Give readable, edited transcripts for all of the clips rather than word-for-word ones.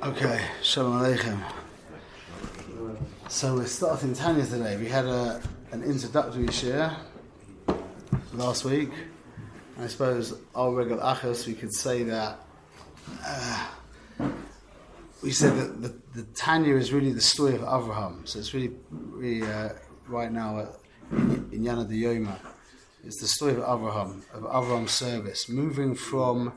Okay, Shalom Aleichem. So we're starting Tanya today. We had an introductory share last week. I suppose al regel achos we could say that we said that the Tanya is really the story of Avraham. So it's really right now in Yana de Yoma. It's the story of Avraham's service, moving from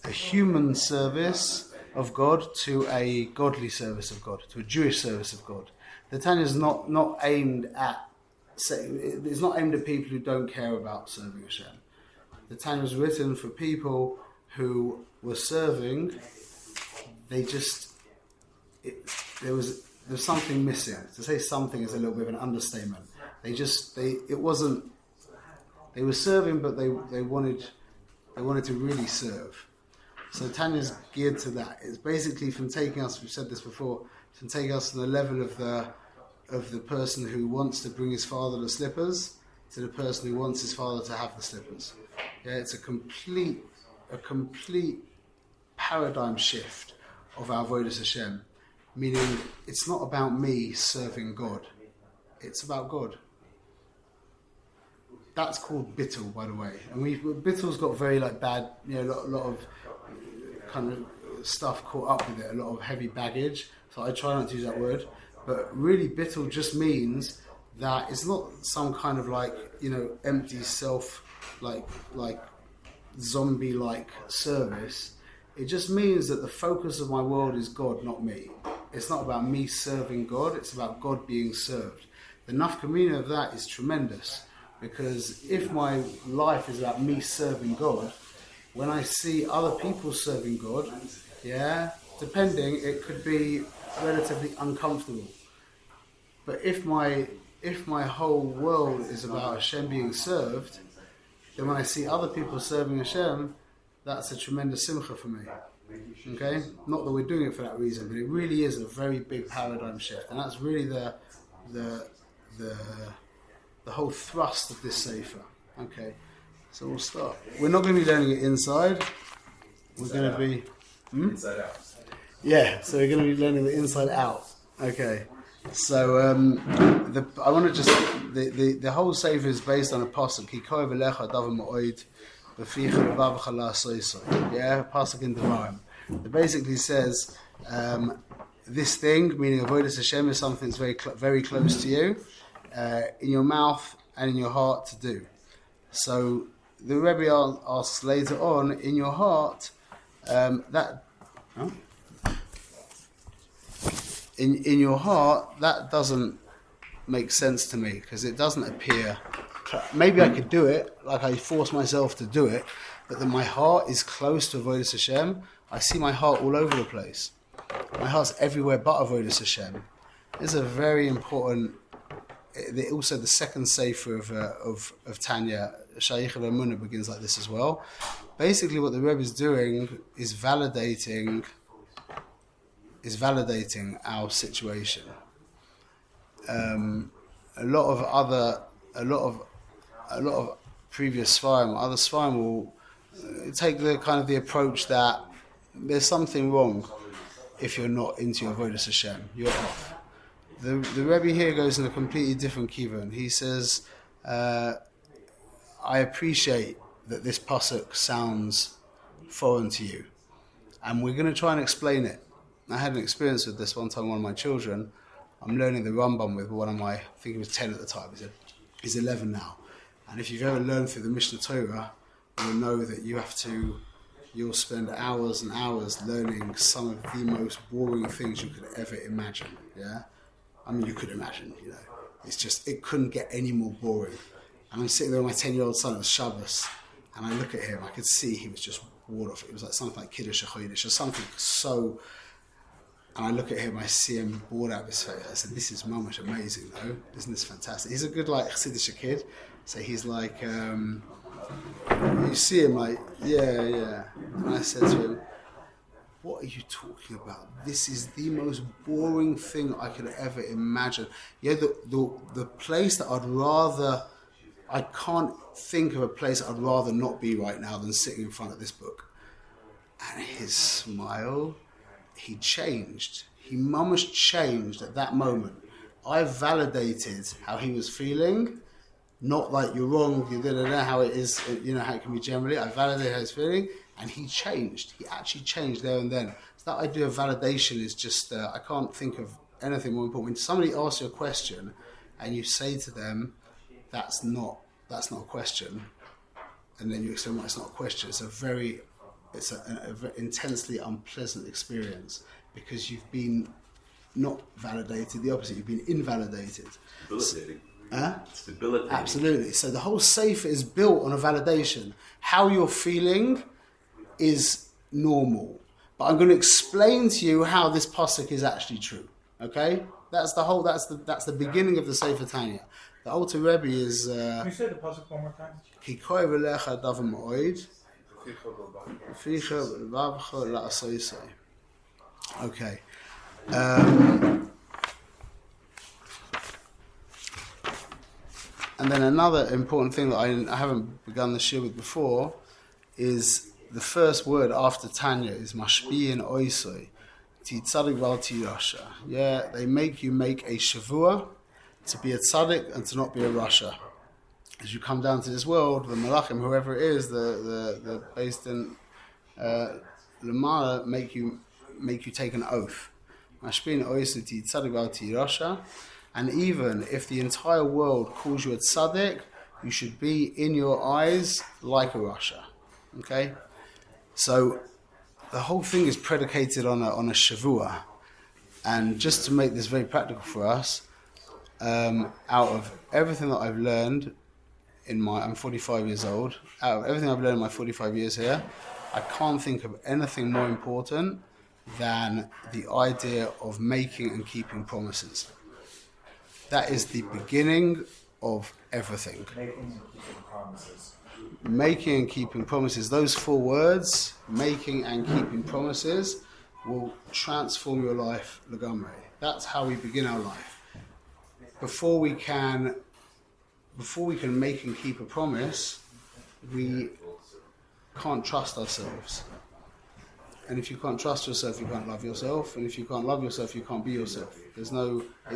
a human service of God to a godly service of God, to a Jewish service of God. The Tanya is not aimed at it's not aimed at people who don't care about serving Hashem. The Tanya was written for people who were serving. There was something missing. To say something is a little bit of an understatement. They were serving, but they wanted to really serve. So Tanya's geared to that. It's basically from taking us, we've said this before, from taking us to the level of the person who wants to bring his father the slippers to the person who wants his father to have the slippers. Yeah, it's a complete paradigm shift of our avodas Hashem, meaning it's not about me serving God, it's about God. That's called bittul, by the way. And bittul's got very bad, a lot of kind of stuff caught up with it, a lot of heavy baggage. So I try not to use that word. But really, bittul just means that it's not some kind of empty self, like zombie-like service. It just means that the focus of my world is God, not me. It's not about me serving God. It's about God being served. The nafkamina of that is tremendous. Because if my life is about me serving God, when I see other people serving God, depending, it could be relatively uncomfortable. But if my whole world is about Hashem being served, then when I see other people serving Hashem, that's a tremendous simcha for me. Okay? Not that we're doing it for that reason, but it really is a very big paradigm shift. And that's really the whole thrust of this sefer. Okay, so we'll start. We're not going to be learning it inside. We're going to be inside out. Yeah, so we're going to be learning it inside out. Okay, so I want to just the whole sefer is based on a pasuk. Ki koev elecha davar ma'od b'ficha levavecha la'asoisoi. Yeah, pasuk in Devarim. It basically says this thing, meaning avodas Hashem, is something that's very very close to you. In your mouth and in your heart to do. So the Rebbe asks later on, in your heart, in your heart, that doesn't make sense to me because it doesn't appear. Maybe I could do it, like I force myself to do it, but that my heart is close to avodas Hashem. I see my heart all over the place. My heart's everywhere but avodas Hashem. It's a very important. Also, the second sefer of Tanya, Shaykh al-Amunah, begins like this as well. Basically, what the Rebbe is doing is validating our situation. A lot of previous Sfarim, other Sfarim will take the approach that there's something wrong if you're not into your avodas Hashem. You're off. The Rebbe here goes in a completely different kivan. He says, I appreciate that this pasuk sounds foreign to you. And we're going to try and explain it. I had an experience with this one time, one of my children. I'm learning the Rambam with one of my, I think he was 10 at the time. He's 11 now. And if you've ever learned through the Mishnah Torah, you'll know that you'll spend hours and hours learning some of the most boring things you could ever imagine. Yeah? I mean, you could imagine, it's just, it couldn't get any more boring. And I'm sitting there with my 10-year-old son, it was Shabbos, and I look at him, I could see he was just bored off. It was like something like Kiddush or Chodesh or something so, and I look at him, I see him bored out of his face. I said, this is mamash amazing though, isn't this fantastic? He's a good Chassidish kid, so he's like, you see him like, yeah. And I said to him, what are you talking about? This is the most boring thing I could ever imagine. Yeah, the place that I can't think of a place I'd rather not be right now than sitting in front of this book. And his smile, he changed. He mamash changed at that moment. I validated how he was feeling, not like you're wrong, you don't know how it is, how it can be generally. I validated how he's feeling, and he changed. He actually changed there and then. So that idea of validation is just, I can't think of anything more important. When somebody asks you a question and you say to them, that's not a question, and then you explain why it's not a question, it's an intensely unpleasant experience because you've been not validated, the opposite, you've been invalidated. Debilitating. It's debilitating. Absolutely. So the whole Sefer is built on a validation. How you're feeling is normal. But I'm going to explain to you how this pasuk is actually true. Okay? That's the beginning of the Sefer Tanya. The Alter Rebbe is... Can you say the pasuk one more time? Ki koy v'lecha davar ma'od, ficha v'avcha la'asoisei. Okay. And then another important thing that I haven't begun the shir with before is the first word after Tanya is mashpi'in oisoi, ti tzadik val ti rasha. Yeah, they make you make a shavua to be a tzaddik and to not be a rasha. As you come down to this world, the malachim, whoever it is, the based in Lamara, make you take an oath. Mashpi'in oisoi ti tzadik val ti rasha. And even if the entire world calls you a tzaddik, you should be in your eyes like a rasha. Okay? So the whole thing is predicated on a shavua. And just to make this very practical for us, out of everything that I've learned I'm 45 years old, out of everything I've learned in my 45 years here, I can't think of anything more important than the idea of making and keeping promises. That is the beginning of everything. Making and keeping promises. Making and keeping promises. Those 4 words, making and keeping promises, will transform your life legamre. That's how we begin our life. Before we can make and keep a promise, we can't trust ourselves. And if you can't trust yourself, you can't love yourself. And if you can't love yourself, you can't be yourself. It's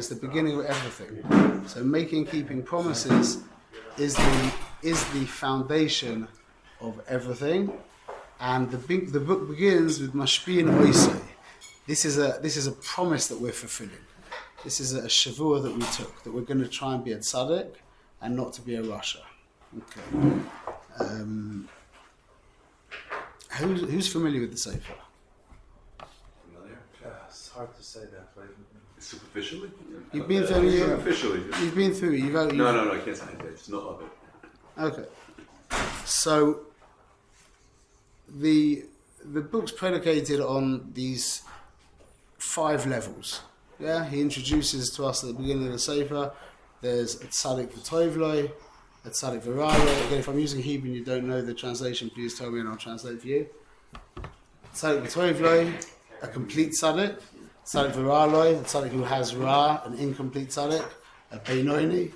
the beginning of everything. So making, keeping promises is the foundation of everything. And the book begins with Mashpi'in Oisei. This is a promise that we're fulfilling. This is a shavua that we took, that we're going to try and be a tzaddik and not to be a rasha. Okay. Who's familiar with the Sefer? Familiar? Yeah, it's hard to say that, but Superficially? You've been through it. Superficially. You've been through it. No, I can't say it. It's not of it. Okay. So the book's predicated on these 5 levels. Yeah, he introduces to us at the beginning of the Sefer. There's a tzaddik v'tovloi, a tzaddik v'ralo. Again, if I'm using Hebrew and you don't know the translation, please tell me and I'll translate for you. Tzaddik v'tovloi, a complete tzaddik. Tzaddik v'raloi, a tzaddik who has ra, an incomplete tzaddik. A beinoini,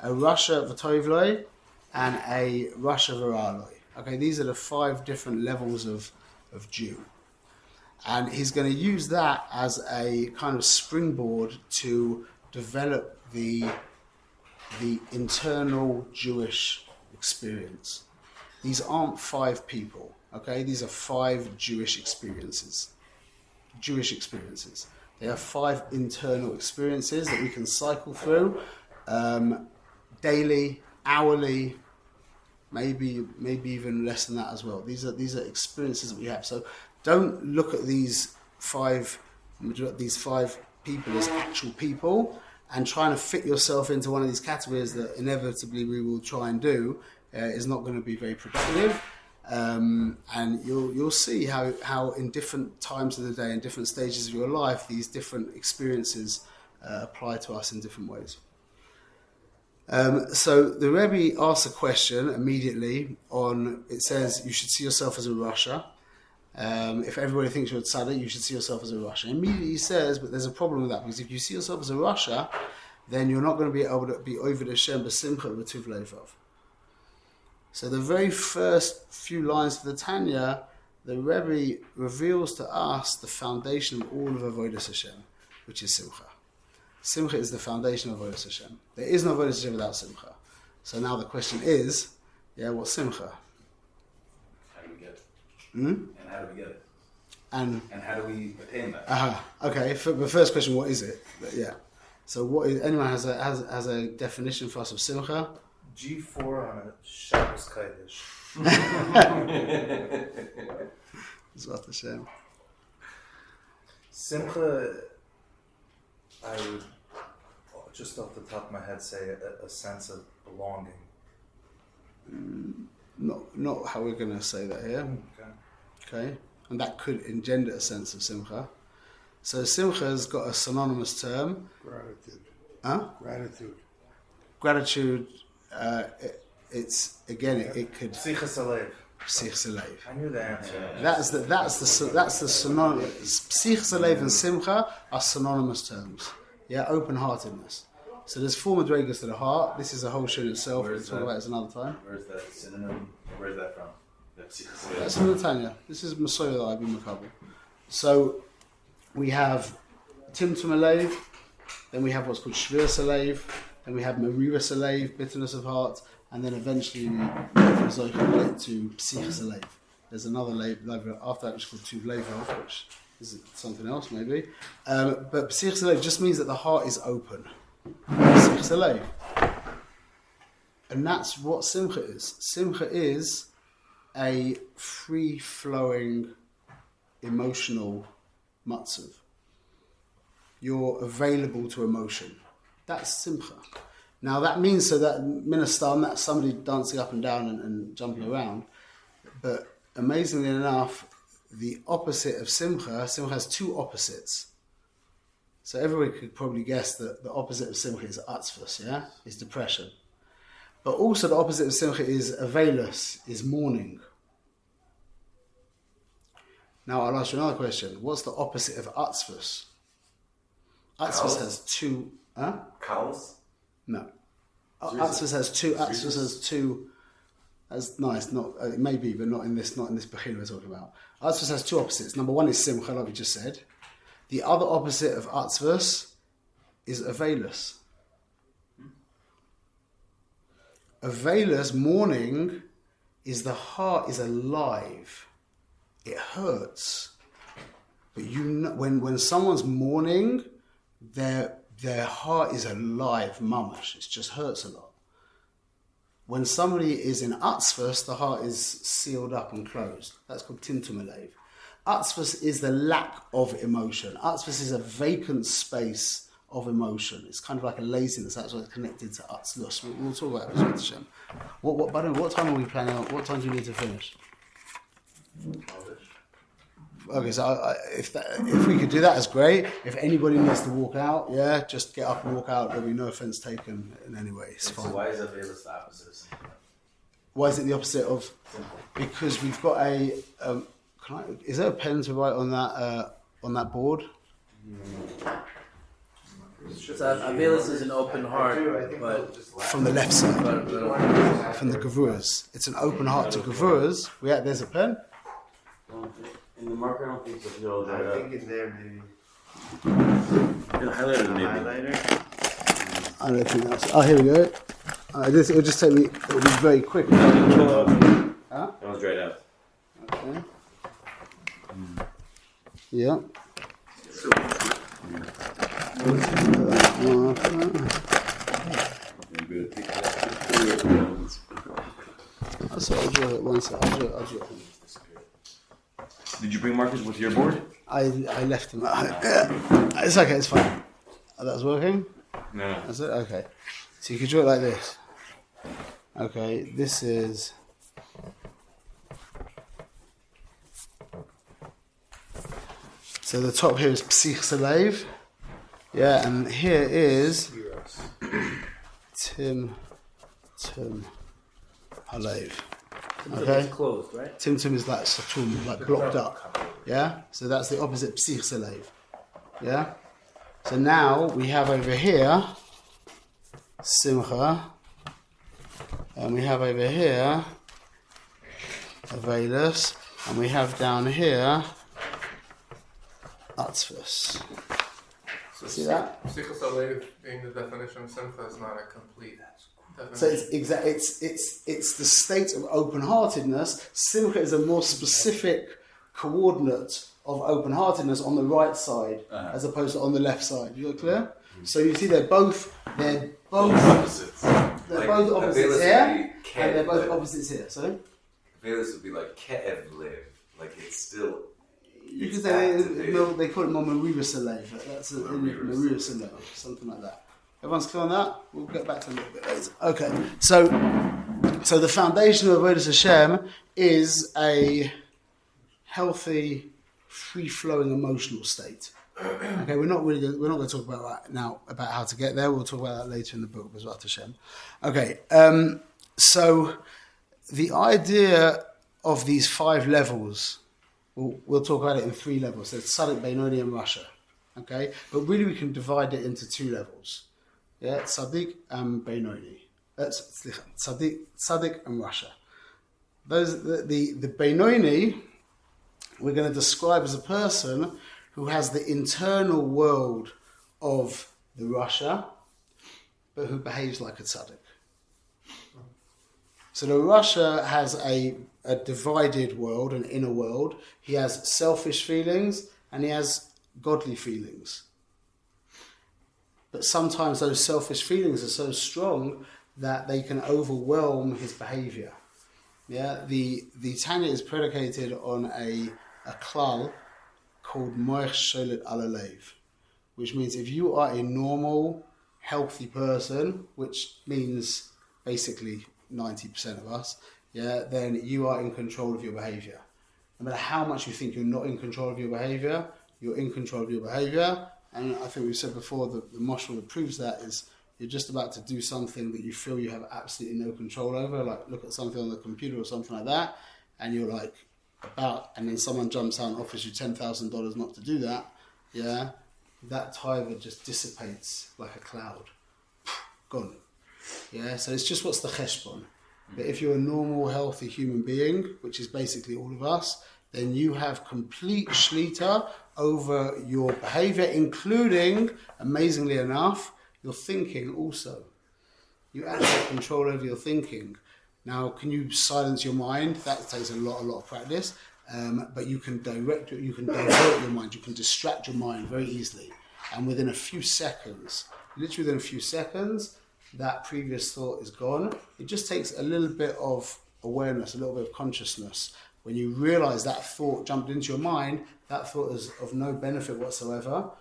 a rasha v'tovloi, and a rasha v'raloi. Okay, these are the 5 different levels of Jew. And he's going to use that as a kind of springboard to develop the internal Jewish experience. These aren't 5 people, okay? These are 5 Jewish experiences. They are 5 internal experiences that we can cycle through daily, hourly, maybe even less than that as well. These are experiences that we have. So don't look at these 5 people as actual people and trying to fit yourself into one of these categories that inevitably we will try and do is not going to be very productive. And you'll see how in different times of the day and different stages of your life these different experiences apply to us in different ways. So the Rebbe asks a question immediately it says you should see yourself as a rasha. If everybody thinks you're a tzaddik, you should see yourself as a rasha. Immediately he says, but there's a problem with that, because if you see yourself as a rasha, then you're not going to be able to be over the Shem b'simcha b'tuv levav. So the very first few lines of the Tanya, the Rebbe reveals to us the foundation of all of Avodas Hashem, which is Simcha. Simcha is the foundation of Avodas Hashem. There is no Avodas Hashem without Simcha. So now the question is, what's Simcha? How do we get it? Hmm? And how do we get it? And how do we attain that? Okay. The first question, what is it? But yeah. So what is? Anyone has a definition for us of Simcha? G4 on a Shabbos Kodesh. Zvat Hashem. Simcha, I would just off the top of my head say a sense of belonging. Not how we're going to say that here. Okay. And that could engender a sense of Simcha. So Simcha has got a synonymous term. Gratitude. Huh? Gratitude. Gratitude. It could. Psichas Alev. Psichas Alev. I knew the answer. That's the synonymous. Psichas Alev and Simcha are synonymous terms. Yeah, open-heartedness. So there's four madrigas to the heart. This is a whole show in itself. We'll talk about it another time. Where's that synonym? Where's that from? That's from Tanya. This is Masoya that I've been Makabel. So we have Timtum Alev, then we have what's called Shviras Alev, then we have Mariras Alev, bitterness of heart, and then eventually we get to Psichas Alev. There's another level after that which is called Tuv Levov, which is something else maybe. But Psichas Alev just means that the heart is open. Psichas Alev. And that's what Simcha is. Simcha is a free-flowing, emotional matzav. You're available to emotion. That's Simcha. Now that means so that Minastam, that's somebody dancing up and down and jumping around. But amazingly enough, the opposite of Simcha has two opposites. So everybody could probably guess that the opposite of Simcha is Atzvus, is depression. But also the opposite of Simcha is Avelus, is mourning. Now I'll ask you another question. What's the opposite of Atzvus? Atzvus has two... Cows? No. Atzvus has two... That's nice. Not it may be, but not in this Bechina we're talking about. Atzvus has two opposites. Number one is Simcha, like we just said. The other opposite of Atzvus is Avelus. Avelus, mourning, is the heart is alive. It hurts. But you know, when someone's mourning, their heart is alive, mamash. It just hurts a lot. When somebody is in Atzvus, the heart is sealed up and closed. That's called Tintum Alev. Atzvus is the lack of emotion. Atzvus is a vacant space of emotion. It's kind of like a laziness. That's what's connected to Atzlus. We'll talk about it with Hashem. What time are we planning on? What time do we need to finish? Okay, so if we could do that, it's great. If anybody needs to walk out, just get up and walk out. There'll be no offense taken in any way. It's fine. So why is Avelus the opposite of Simcha? Why is it the opposite of? Because we've got a. Is there a pen to write on that board? So Avelus is an open heart, but from the left side, from the Gavuras. It's an open heart to Gavuras. There's a pen. In the marker, I don't think so. No, I think in there maybe. The highlighter maybe. Highlighter. I don't think that's. Oh, here we go. It'll just take me. It'll be very quick. That was dried out. Okay. Yeah. That's what I'll do it once. I'll do it. Did you bring markers with your board? I left them. It's okay. It's fine. That's working. No. That's it. Okay. So you can draw it like this. Okay. This is. So the top here is Psichas Alev. Yeah, and here is Tim Alev. Okay. it's closed, right? Timtum is like satum, like blocked up. Yeah? So that's the opposite Psichas Alev. Yeah? So now we have over here Simcha. And we have over here Avelus. And we have down here Atzvus. So See that? Sichos Alev being the definition of simcha is not a complete definition. So it's the state of open-heartedness. Simcha is a more specific coordinate of open-heartedness on the right side as opposed to on the left side. You got clear? So you see they're both Opposites. they're both opposites Avelis here, would be and they're both Kev opposites here. Sorry? Avelis would be like Kev live. Like it's still. You could it's say activated. they call it more Meribus Alev. That's Meribus Alev, something like that. Everyone's clear on that? We'll get back to it a little bit later. Okay, so the foundation of Avodas Hashem is a healthy, free-flowing emotional state. Okay, we're not going to talk about that now, about how to get there. We'll talk about that later in the book, B'ezrat Hashem. Okay, so the idea of these 5 levels, we'll talk about it in 3 levels. There's Tzaddik, Beinoni, and Rasha. Okay, but really we can divide it into 2 levels. Yeah, Tzaddik and Beinoni. Tzaddik and Rasha. Those the Beinoni we're going to describe as a person who has the internal world of the Rasha, but who behaves like a tzaddik. So the Rasha has a divided world, an inner world. He has selfish feelings and he has godly feelings. But sometimes those selfish feelings are so strong that they can overwhelm his behavior. Yeah, the Tanya is predicated on a klal called Moich Sholet Alalev, which means if you are a normal, healthy person, which means basically 90% of us, yeah, then you are in control of your behavior. No matter how much you think you're not in control of your behavior, you're in control of your behavior. And I think we've said before that the mashal that proves that is you're just about to do something that you feel you have absolutely no control over, like look at something on the computer or something like that, and you're like and then someone jumps out and offers you $10,000 not to do that, yeah, that taiva just dissipates like a cloud. Gone. Yeah, so it's just what's the cheshbon. But if you're a normal, healthy human being, which is basically all of us, then you have complete shlita over your behavior, including, amazingly enough, your thinking also. You actually have control over your thinking. Now, can you silence your mind? That takes a lot of practice. But you can divert your mind. You can distract your mind very easily. And within a few seconds, literally within a few seconds, that previous thought is gone. It just takes a little bit of awareness, a little bit of consciousness. When you realize that thought jumped into your mind, that thought is of no benefit whatsoever.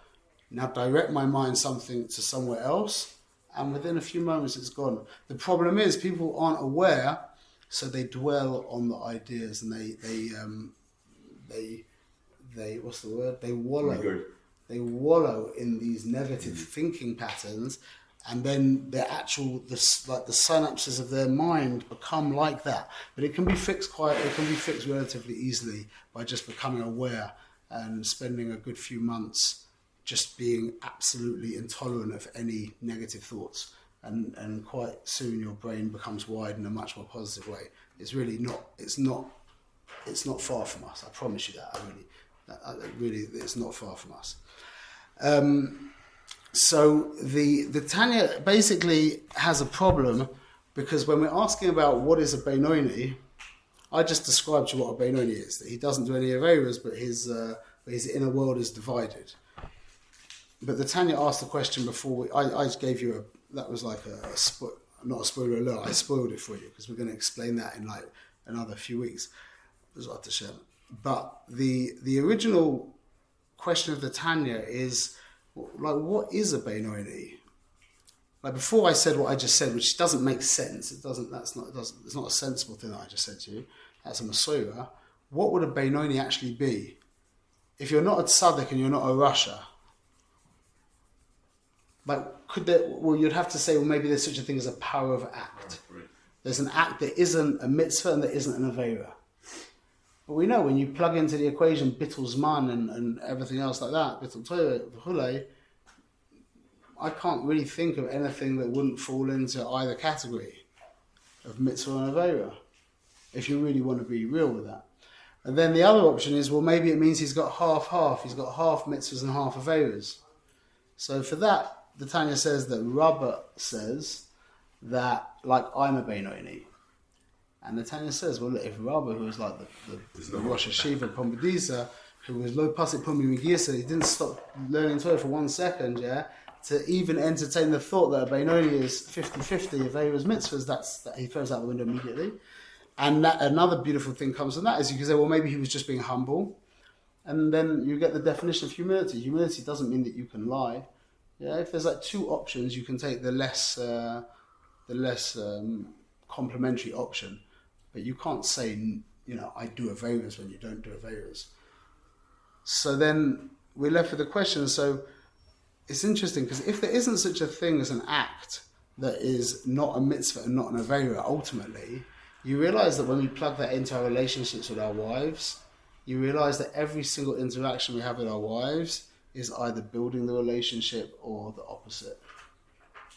Now direct my mind to somewhere else, and within a few moments it's gone. The problem is people aren't aware, so they dwell on the ideas and they what's the word? They wallow. They wallow in these negative thinking patterns, and then the synapses of their mind become like that. But it can be fixed relatively easily by just becoming aware and spending a good few months just being absolutely intolerant of any negative thoughts. And quite soon your brain becomes wide in a much more positive way. It's not far from us. I promise you that. It's not far from us. So the Tanya basically has a problem because when we're asking about what is a Beinoni, I just described to you what a Beinoni is. That he doesn't do any Averas, but his inner world is divided. But the Tanya asked the question before. I just gave you that was like not a spoiler alert. I spoiled it for you because we're going to explain that in like another few weeks. But the original question of the Tanya is like, what is a Beinoni? Like before I said what I just said, which doesn't make sense. It's not a sensible thing that I just said to you. That's a Masorah. What would a Beinoni actually be? If you're not a tzaddik and you're not a Rasha, like you'd have to say, well, maybe there's such a thing as a power of act. There's an act that isn't a mitzvah and that isn't an Aveira. But we know when you plug into the equation Bittul Zman and everything else like that, Bittul Torah, V'chulei, I can't really think of anything that wouldn't fall into either category of mitzvah and Aveira, if you really want to be real with that. And then the other option is, well, maybe it means he's got half. He's got half mitzvahs and half averas. So for that, the Tanya says that Rabbah says that, like, I'm a Beinoni. And the Tanya says, well, look, if Rabbah, who was like the Rosh Hashiva Pombediza, who was low pasik Pombi Megisa, he didn't stop learning Torah for 1 second, yeah, to even entertain the thought that a Beinoni is 50-50 of Averas mitzvahs, that he throws out the window immediately. And that, another beautiful thing comes from that is you can say, well, maybe he was just being humble. And then you get the definition of humility. Humility doesn't mean that you can lie. Yeah, if there's like two options, you can take the less complimentary option. But you can't say, you know, I do Averas when you don't do Averas. So then we're left with the question. So it's interesting because if there isn't such a thing as an act that is not a mitzvah and not an Avera, ultimately, you realize that when we plug that into our relationships with our wives, you realize that every single interaction we have with our wives is either building the relationship or the opposite.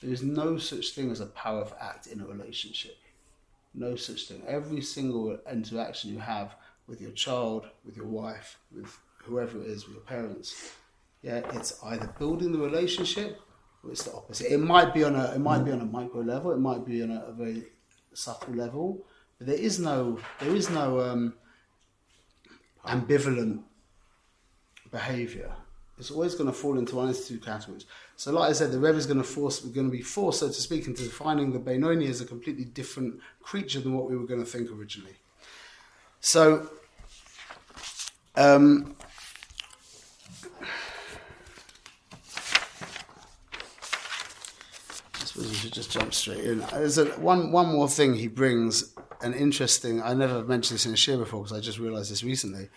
There is no such thing as a power of act in a relationship. No such thing. Every single interaction you have with your child, with your wife, with whoever it is, with your parents, yeah, it's either building the relationship or it's the opposite. It might be on a micro level. It might be on a very subtle level. But there is no ambivalent behaviour. It's always going to fall into one of these two categories. So, like I said, the Rebbe is going to be forced, so to speak, into defining the Beinoni as a completely different creature than what we were going to think originally. So, I suppose we should just jump straight in. There's one more thing he brings, an interesting, I never mentioned this in a shir before because I just realised this recently,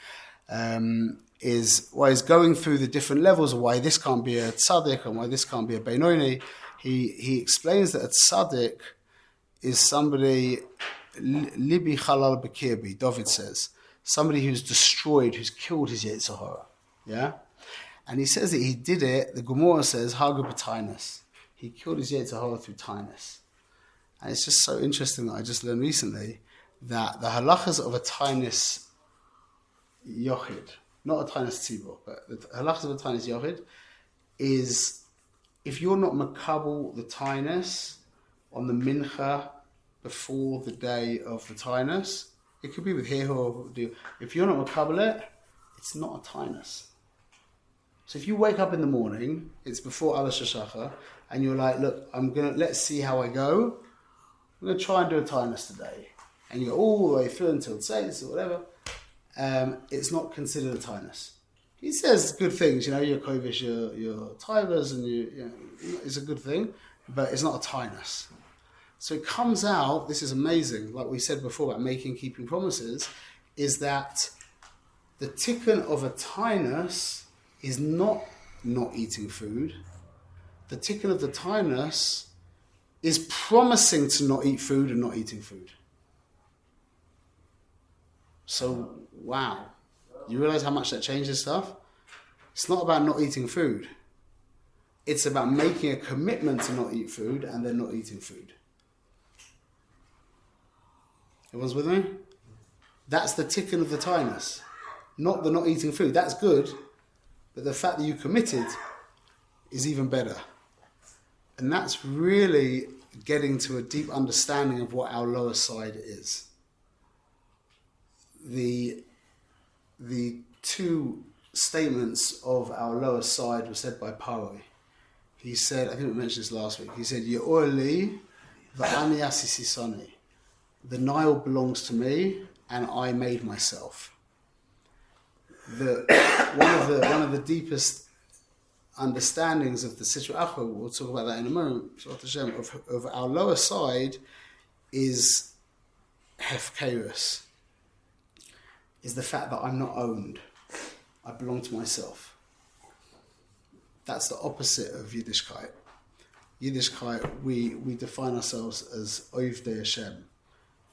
is why he's going through the different levels of why this can't be a tzaddik and why this can't be a Beinoni. He explains that a tzaddik is somebody, libi halal bekirbi, David says, somebody who's destroyed, who's killed his Yetzer Hara. Yeah? And he says that he did it, the Gemara says, hagu b'tainus. He killed his Yetzer Hara through tainus. And it's just so interesting that I just learned recently that the halachas of a tainus yochid, not a tainus tzibur, but the halachas of a tainus yochid is if you're not makabel the tainus on the mincha before the day of the tainus, it could be with hehu or if you're not makabel it, it's not a tainus. So if you wake up in the morning, it's before Ala Shashacha, and you're like, look, let's see how I go. I'm going to try and do a tainus today. And you go all the way through until Tzeis or whatever. It's not considered a tainus. He says good things, you're kovish, your tivers, and it's a good thing, but it's not a tainus. So it comes out, this is amazing, like we said before about keeping promises, is that the tikkun of a tainus is not eating food. The tikkun of the tainus is promising to not eat food and not eating food. So, wow. You realize how much that changes stuff? It's not about not eating food. It's about making a commitment to not eat food and then not eating food. Everyone's with me? That's the tikkun of the tainus. Not the not eating food. That's good. But the fact that you committed is even better. And that's really getting to a deep understanding of what our lower side is. The two statements of our lower side were said by Paroi. He said, I think we mentioned this last week, he said, Ye'orli v'ani asisisani. The Nile belongs to me and I made myself. One of the deepest understandings of the Sitra Achra, we'll talk about that in a moment, of our lower side is hefkerus, is the fact that I'm not owned. I belong to myself. That's the opposite of Yiddishkeit. Yiddishkeit, we define ourselves as Ovdei Hashem.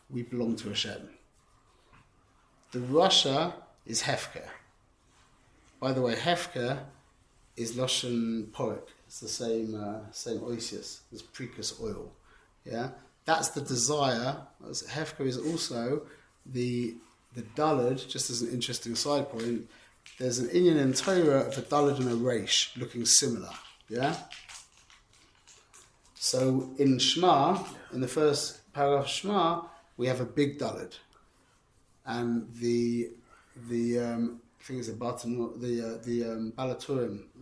We belong to Hashem. The Rasha is hefker. By the way, hefker is Loshen Porik. It's the same oisius as precus oil. Yeah, that's the desire. Hefker is also the the dalad, just as an interesting side point, there's an inyan in Torah of a dalad and a reish looking similar. Yeah? So in Shema, in the first paragraph of Shema, we have a big dalad. And the I think it's the Balaturim. I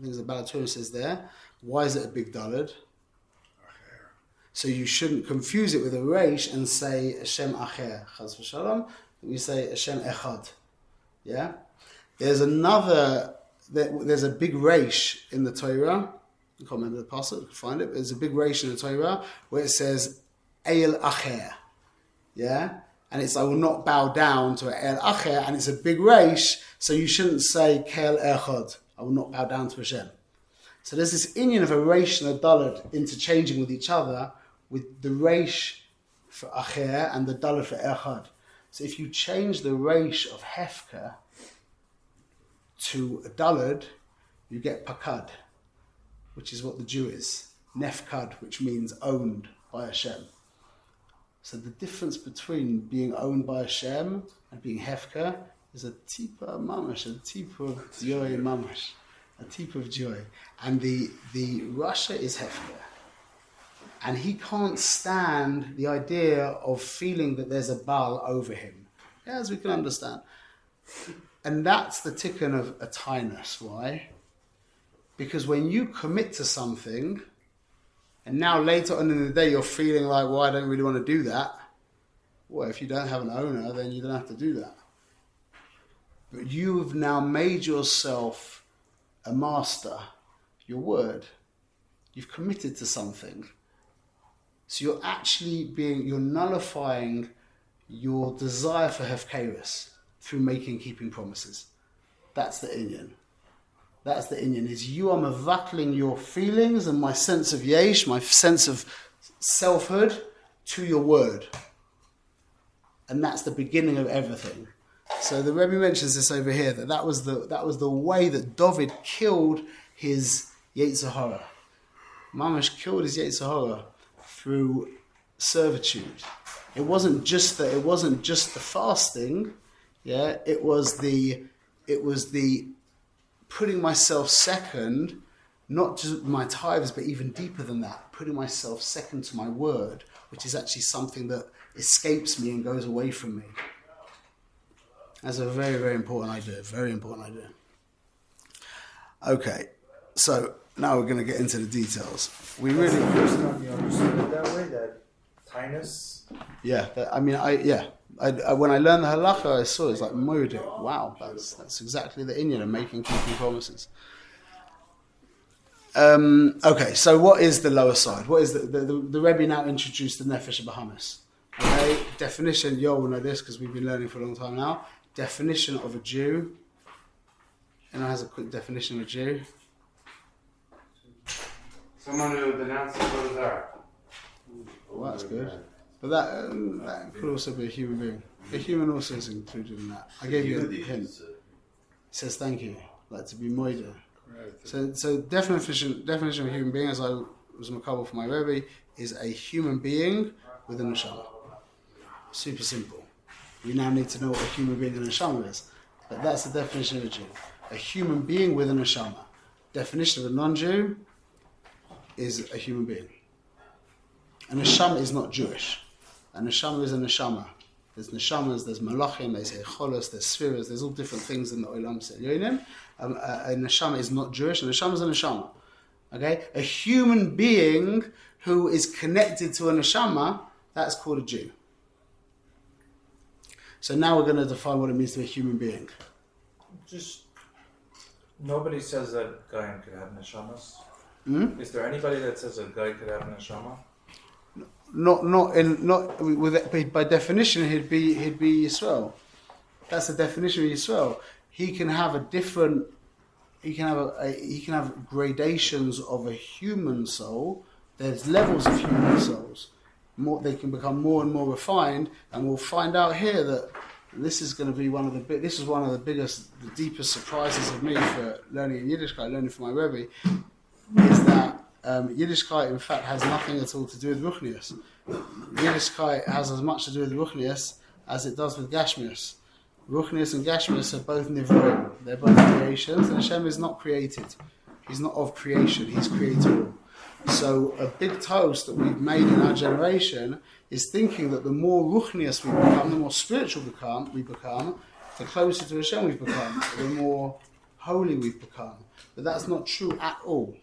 think it's the Balaturim says there. Why is it a big dalad? So you shouldn't confuse it with a reish and say Hashem Acher, Chaz v'Shalom. We say Hashem Echad. Yeah? There's a big reish in the Torah. I can't remember the passage, you can find it. There's a big reish in the Torah where it says El Acher. Yeah? And it's I will not bow down to El Acher, and it's a big reish, so you shouldn't say Kel Echad. I will not bow down to Hashem. So there's this inyan of a reish and a dalad interchanging with each other, with the reish for Acher and the dalad for Echad. So if you change the reish of Hefker to a dalad, you get Pakad, which is what the Jew is. Nefkad, which means owned by Hashem. So the difference between being owned by Hashem and being Hefker is a tipa mamash, a tipa of joy mamash, a tipa of joy. And the Rasha is Hefker. And he can't stand the idea of feeling that there's a Baal over him. Yeah, as we can understand. And that's the tikkun of a tainus. Why? Because when you commit to something, and now later on in the day you're feeling like, well, I don't really want to do that. Well, if you don't have an owner, then you don't have to do that. But you've now made yourself a master, your word. You've committed to something. So you're nullifying your desire for hefkerus through keeping promises. That's the inyan. That's the inyan, is you are mavattling your feelings and my sense of yesh, my sense of selfhood, to your word. And that's the beginning of everything. So the Rebbe mentions this over here, that was the way that David killed his Yetzer Hara. Mamash killed his Yetzer Hara through servitude. It wasn't just the fasting, yeah. It was the putting myself second, not just my tithes, but even deeper than that, putting myself second to my word, which is actually something that escapes me and goes away from me. That's a very, very important idea. Very important idea. Okay, so now we're going to get into the details. We That's really, the first time you understood it that way, that tainus. yeah. When I learned the halacha, I saw it's like moedik. Wow, that's exactly the inyan of keeping promises. Okay, so what is the lower side? What is the Rebbe now introduced the nefesh Bahamas? Okay, definition. You all know this because we've been learning for a long time now. Definition of a Jew. Anyone has a quick definition of a Jew? Someone who denounces what is art. Well, that's good. But that could also be a human being. A human also is included in that. I gave you a hint. It says thank you, like to be moida. So definition of a human being, as I was makabel for my Rebbe, is a human being with a neshama. Super simple. We now need to know what a human being and a neshama is. But that's the definition of a Jew. A human being with a neshama. Definition of a non-Jew is a human being. A neshama is not Jewish. A neshama is a neshama. There's neshamas, there's malachim, there's echolos, there's spheres, there's all different things in the olam selyonim. A neshama is not Jewish. A neshama is a neshama. Okay? A human being who is connected to a neshama, that's called a Jew. So now we're going to define what it means to be a human being. Just nobody says that guy could have neshamas. Is there anybody that says a guy could have a neshama? By definition he'd be Yisrael. That's the definition of Yisrael. He can have gradations of a human soul. There's levels of human souls. They can become more and more refined, and we'll find out here that this is going to be one of the biggest, the deepest surprises of me for learning in Yiddishkeit, learning from my Rebbe, is that Yiddishkeit, in fact, has nothing at all to do with Ruchnius. Yiddishkeit has as much to do with Ruchnius as it does with Gashmius. Ruchnius and Gashmius are both Nivroim. They're both creations, and Hashem is not created. He's not of creation, he's creator. So a big toast that we've made in our generation is thinking that the more Ruchnius we become, the more spiritual we become, the closer to Hashem we've become, the more holy we've become. But that's not true at all.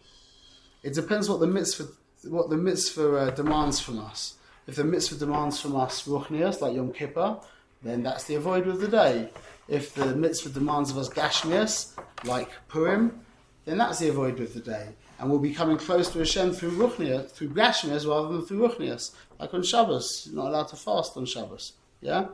It depends what the mitzvah demands from us. If the mitzvah demands from us Ruchnius, like Yom Kippur, then that's the avoid of the day. If the mitzvah demands of us Gashmius, like Purim, then that's the avoid of the day. And we'll be coming close to Hashem through Ruchnius, through Gashmius rather than through Ruchnius. Like on Shabbos, you're not allowed to fast on Shabbos. Yeah?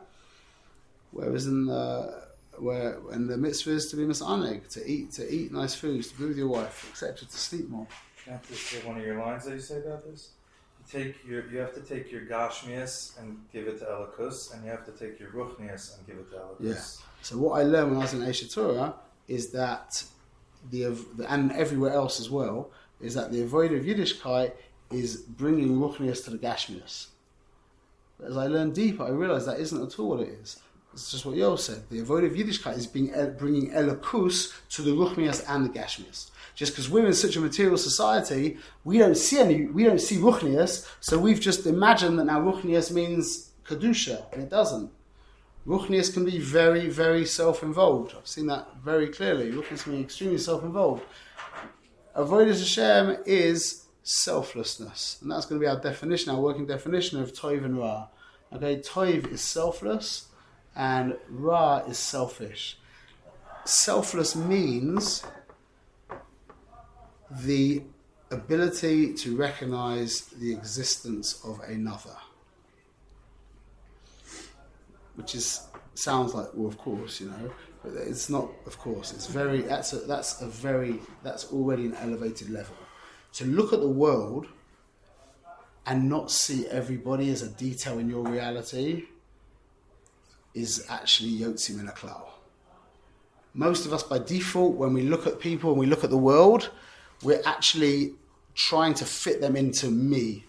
Whereas in the mitzvah is to be misaneg, to eat nice foods, to be with your wife, etc., to sleep more. Can I just say one of your lines that you say about this? You have to take your Gashmias and give it to Elikus, and you have to take your Ruchnias and give it to Elikus. Yeah. So what I learned when I was in Eshet Torah is that and everywhere else as well, is that the avoid of Yiddishkeit is bringing Ruchnius to the Gashmias. But as I learned deeper, I realized that isn't at all what it is. It's just what Yoel said. The avoid of Yiddishkeit is bringing Elikus to the Ruchnius and the Gashmias. Just because we're in such a material society, we don't see Ruchnius, so we've just imagined that now Ruchnius means Kedusha, and it doesn't. Ruchnius can be very, very self-involved. I've seen that very clearly. Ruchnius can be extremely self-involved. Avodas Hashem is selflessness, and that's going to be our definition, our working definition of Tov and Ra. Okay, Tov is selfless, and Ra is selfish. Selfless means the ability to recognize the existence of another. Which sounds like, well, of course, but it's not. Of course, it's very. That's already an elevated level. To look at the world and not see everybody as a detail in your reality is actually Yotzi Min HaKlal. Most of us, by default, when we look at people and we look at the world, we're actually trying to fit them into me.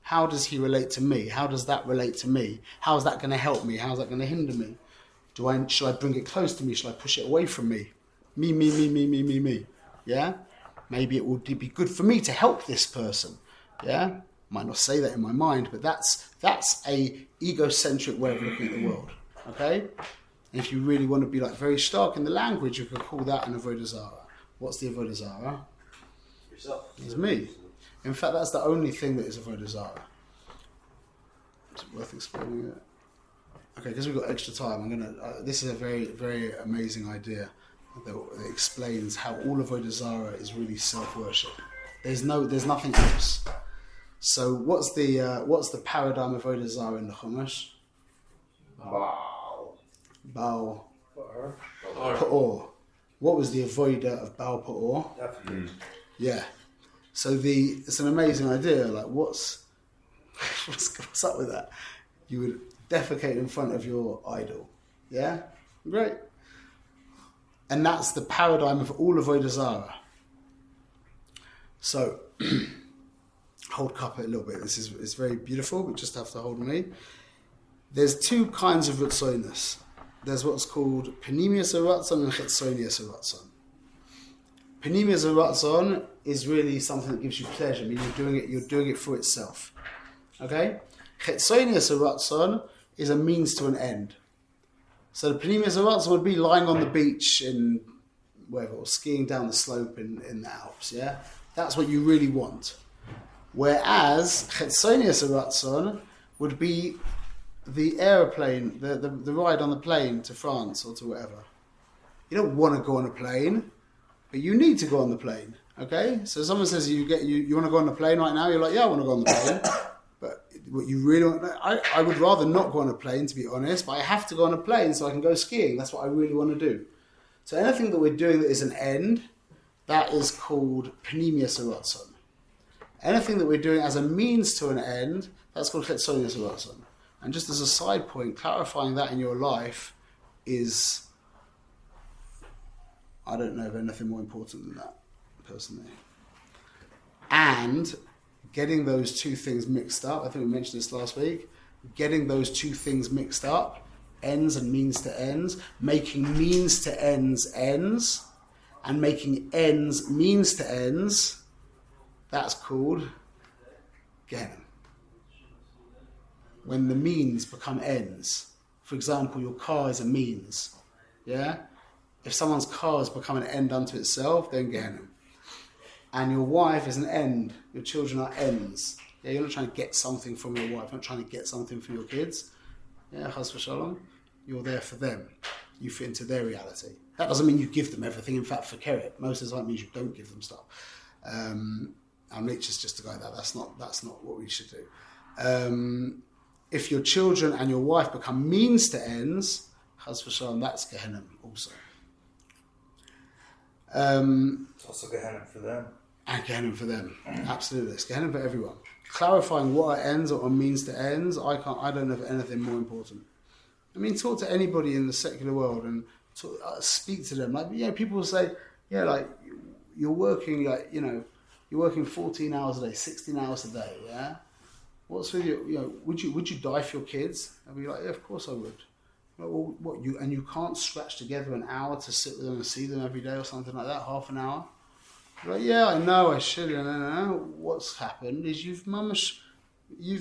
How does he relate to me? How does that relate to me? How is that going to help me? How is that going to hinder me? Should I bring it close to me? Should I push it away from me? Me. Yeah? Maybe it would be good for me to help this person. Yeah? Might not say that in my mind, but that's a egocentric way of looking at the world. Okay? And if you really want to be very stark in the language, you could call that an Avodah Zarah. What's the Avodah Zarah? Yourself. It's me. In fact, that's the only thing that is Avodah Zarah. It's worth explaining it. Okay, because we've got extra time, this is a very, very amazing idea that explains how all Avodah Zarah is really self-worship. There's nothing else. So what's the paradigm of Avodah Zarah in the Chumash? Baal Pa'or. What was the avodah of Baal Pa'or? Definitely. Yeah. So it's an amazing idea. What's up with that? You would defecate in front of your idol. Yeah? Great. And that's the paradigm of all Avodah Zarah. So, hold cup it a little bit. It's very beautiful, but just have to hold me. There's two kinds of Ritzoinus. There's what's called Panemius Aratzon and Chetzonius Aratzon. Panemius Aratzon is really something that gives you pleasure. I mean, you're doing it for itself. Okay? Chetzonius Aratzon is a means to an end. So the Panemius Aratzon would be lying on the beach in wherever, or skiing down the slope in the Alps. Yeah? That's what you really want. Whereas Chetzonius Aratzon would be the aeroplane, the ride on the plane to France or to whatever. You don't want to go on a plane, but you need to go on the plane. Okay? So someone says you want to go on the plane right now, you're like, yeah, I want to go on the plane. But what you really want, I would rather not go on a plane, to be honest, but I have to go on a plane so I can go skiing. That's what I really want to do. So anything that we're doing that is an end, that is called Panemius Aratzon. Anything that we're doing as a means to an end, that's called Chetzonius Aratzon. And just as a side point, clarifying that in your life is, I don't know of anything more important than that, personally. And getting those two things mixed up, I think we mentioned this last week, getting those two things mixed up ends and means to ends, making means to ends ends, and making ends means to ends, that's called Gehenna. When the means become ends. For example, your car is a means. Yeah? If someone's car has become an end unto itself, then Gehenna. And your wife is an end. Your children are ends. Yeah, you're not trying to get something from your wife. You're not trying to get something from your kids. Yeah, chas v'shalom. You're there for them. You fit into their reality. That doesn't mean you give them everything. In fact, for Keret, most of the time it means you don't give them stuff. Our nature's just to go like that. That's not what we should do. If your children and your wife become means to ends, chas v'shalom, that's Gehenna also. It's also Gehenna for them. And Gehenna for them, absolutely. It's Gehenna for everyone. Clarifying what are ends or means to ends, I don't know of anything more important. I mean, talk to anybody in the secular world and speak to them. Like, people will say, like you're working, you're working 14 hours a day, 16 hours a day. Yeah, what's with you? Would you die for your kids? I'd be like, yeah, of course I would. Well, what you can't scratch together an hour to sit with them and see them every day or something like that, half an hour. Like, yeah, I know I should. No. What's happened is you've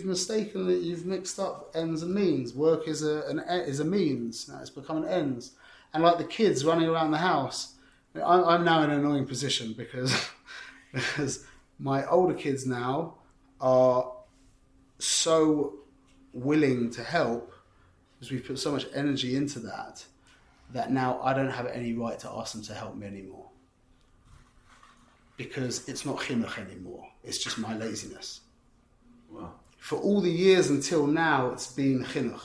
mistakenly, you've mixed up ends and means. Work is a means. Now it's become an ends. And like the kids running around the house, I'm now in an annoying position because my older kids now are so willing to help because we've put so much energy into that now I don't have any right to ask them to help me anymore. Because it's not chinuch anymore. It's just my laziness. Wow. For all the years until now, it's been chinuch.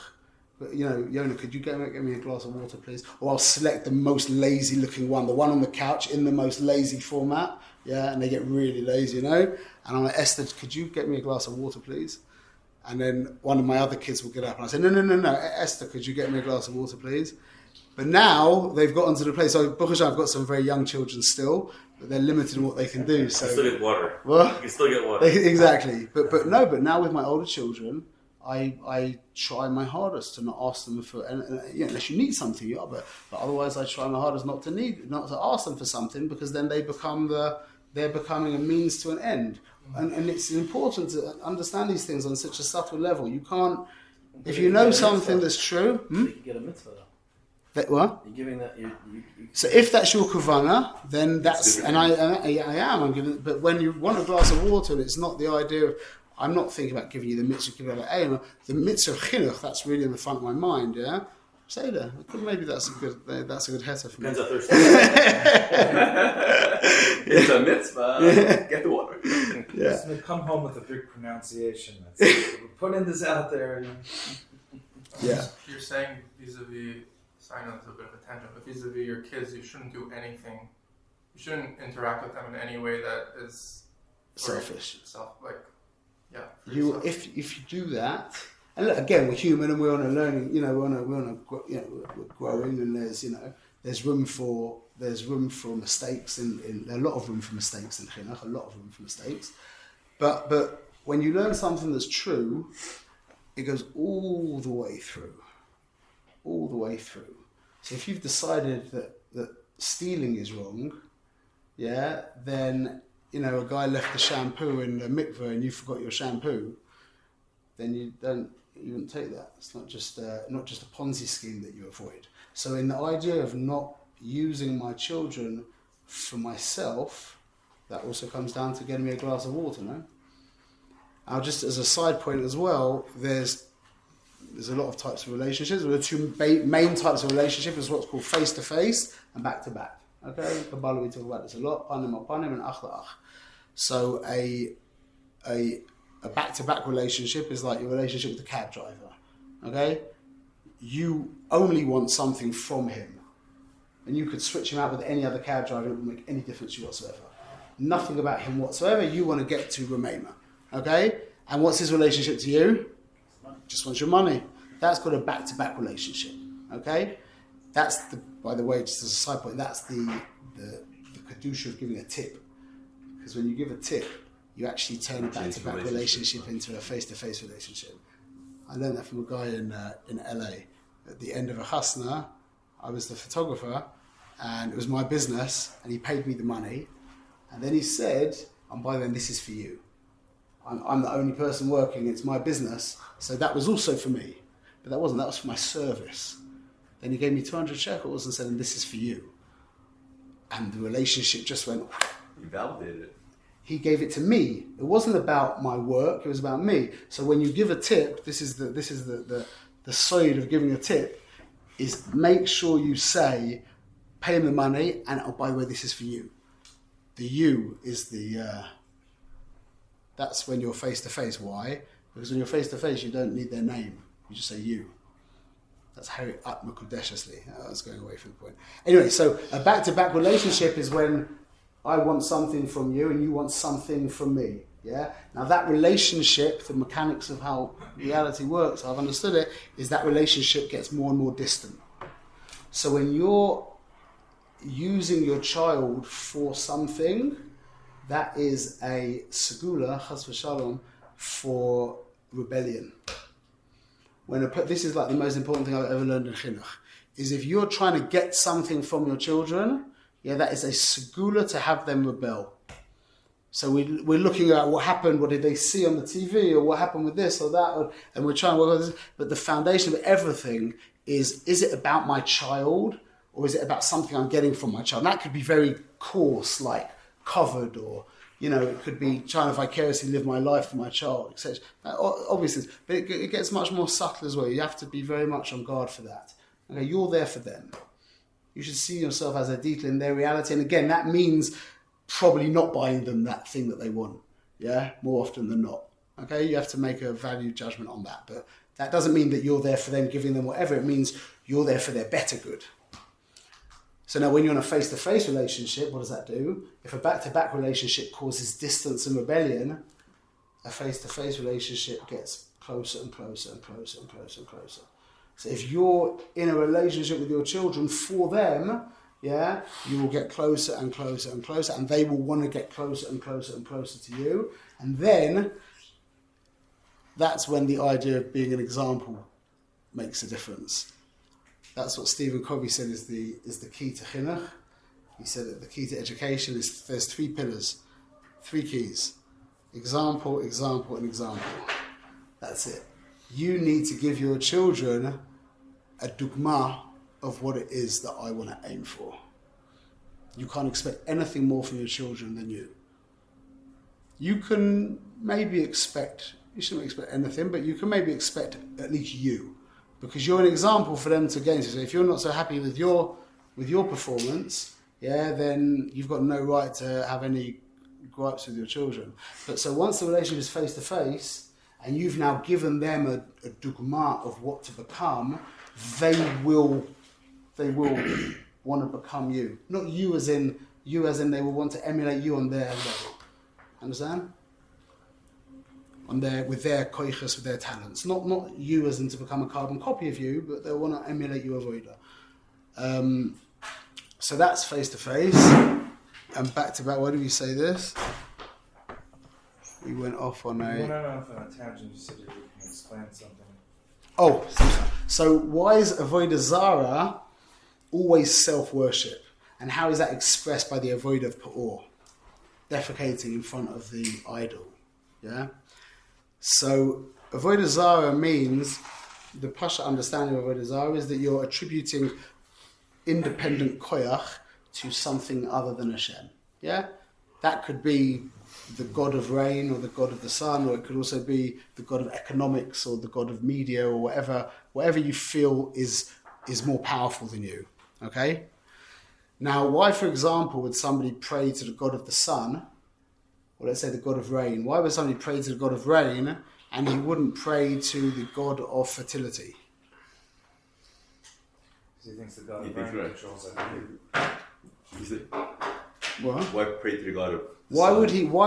But, Yona, could you get me a glass of water, please? Or I'll select the most lazy-looking one, the one on the couch in the most lazy format. Yeah, and they get really lazy, And I'm like, Esther, could you get me a glass of water, please? And then one of my other kids will get up and I say, no, Esther, could you get me a glass of water, please? But now they've gotten to the place. So, Baruch Hashem, I've got some very young children still, but they're limited in what they can do. So You can still get water. What? You can still get water. Exactly. But now with my older children, I try my hardest to not ask them for, unless you need something, but otherwise I try my hardest not to ask them for something because then they're becoming a means to an end. And it's important to understand these things on such a subtle level. You can't, if you know something that's true. You can get a mitzvah though. That what? You're giving that. So if that's your kavana, then that's, and I am. I'm giving. But when you want a glass of water, it's not the idea of. I'm not thinking about giving you the mitzvah of aim. The mitzvah of chinuch, that's really in the front of my mind. Yeah, say that. Maybe that's a good heter for me. Depends how thirsty. It's a mitzvah. Get the water. Yeah. So they come home with a big pronunciation. We're putting this out there. Yeah. You're saying vis-a-vis. I know it's a bit of a tangent, but vis-a-vis your kids, you shouldn't do anything. You shouldn't interact with them in any way that is Selfish. If you do that, and look, again, we're human and we're on a learning. We're growing, and there's room for mistakes, and a lot of room for mistakes in chinuch, a lot of room for mistakes. But when you learn something that's true, it goes all the way through. All the way through. So if you've decided that stealing is wrong, then a guy left the shampoo in the mikveh and you forgot your shampoo, then you wouldn't take that. It's not just a Ponzi scheme that you avoid. So in the idea of not using my children for myself, that also comes down to getting me a glass of water, no? Now, just as a side point as well, there's a lot of types of relationships. The two main types of relationship is what's called face-to-face and back-to-back. Okay, Kabbalah, we talk about this a lot. Panim al panim and ach la'ach. So a back-to-back relationship is like your relationship with the cab driver. Okay, you only want something from him, and you could switch him out with any other cab driver. It wouldn't make any difference to you whatsoever. Nothing about him whatsoever. You want to get to Ramema. Okay, and what's his relationship to you? Just wants your money. That's called a back-to-back relationship. Okay, that's by the way, just as a side point, that's the kedusha of giving a tip. Because when you give a tip, you actually turn a back-to-back relationship into a face-to-face relationship. I learned that from a guy in LA. at the end of a chasna, I was the photographer, and it was my business, and he paid me the money, and then he said, and by then this is for you. I'm the only person working, it's my business, so that was also for me. But that wasn't, that was for my service. Then he gave me 200 shekels and said, and this is for you. And the relationship just went... You validated it. He gave it to me. It wasn't about my work, it was about me. So when you give a tip, this is the side of giving a tip, is make sure you say, pay him the money, and oh, by the way, this is for you. The you is the... that's when you're face-to-face. Why? Because when you're face-to-face, you don't need their name. You just say you. That's Harry Atmakudeshesli. I was going away from the point. Anyway, so a back-to-back relationship is when I want something from you and you want something from me. Yeah. Now that relationship, the mechanics of how reality works, I've understood it, is that relationship gets more and more distant. So when you're using your child for something, that is a segula, chas v'shalom, for rebellion. This is like the most important thing I've ever learned in chinuch, is if you're trying to get something from your children, that is a segula to have them rebel. So we're looking at what happened, what did they see on the TV, or what happened with this or that, and we're trying to work on this. But the foundation of everything is it about my child, or is it about something I'm getting from my child? And that could be very coarse, like covered, or it could be trying to vicariously live my life for my child, etc. Obviously, but it gets much more subtle as well. You have to be very much on guard for that. Okay, you're there for them. You should see yourself as a detail in their reality. And again, that means probably not buying them that thing that they want. Yeah, more often than not. Okay, you have to make a value judgment on that. But that doesn't mean that you're there for them, giving them whatever. It means you're there for their better good. So now when you're in a face-to-face relationship, what does that do? If a back-to-back relationship causes distance and rebellion, a face-to-face relationship gets closer and closer and closer and closer and closer. So if you're in a relationship with your children for them, you will get closer and closer and closer, and they will want to get closer and closer and closer to you. And then that's when the idea of being an example makes a difference. That's what Stephen Covey said is the key to chinuch. He said that the key to education is there's 3 pillars, 3 keys: example, example, and example. That's it. You need to give your children a dugma of what it is that I want to aim for. You can't expect anything more from your children than you. You can maybe expect, you shouldn't expect anything, but you can maybe expect at least you. Because you're an example for them to gain. So if you're not so happy with your performance, then you've got no right to have any gripes with your children. But so once the relationship is face to face, and you've now given them a dugma of what to become, they will want to become you. Not you as in they will want to emulate you on their level. Understand? With their koiches, with their talents. Not you as in to become a carbon copy of you, but they'll want to emulate you avoider. So that's face to face. And back to back, why do we say this? We went off on a... You went off on a tangent, you said you can explain something. Oh, so why is avodah zara always self-worship? And how is that expressed by the avodah of pa'or? Defecating in front of the idol. Yeah? So avodah zara means, the Pasha understanding of avodah zara is that you're attributing independent koyach to something other than Hashem. Yeah? That could be the god of rain or the god of the sun, or it could also be the god of economics or the god of media, or whatever you feel is more powerful than you. Okay? Now, why, for example, would somebody pray to the god of the sun, or let's say the god of rain? Why would somebody pray to the god of rain and he wouldn't pray to the god of fertility? Because he thinks the god of rain controls everything. What? Why pray to the god of... Why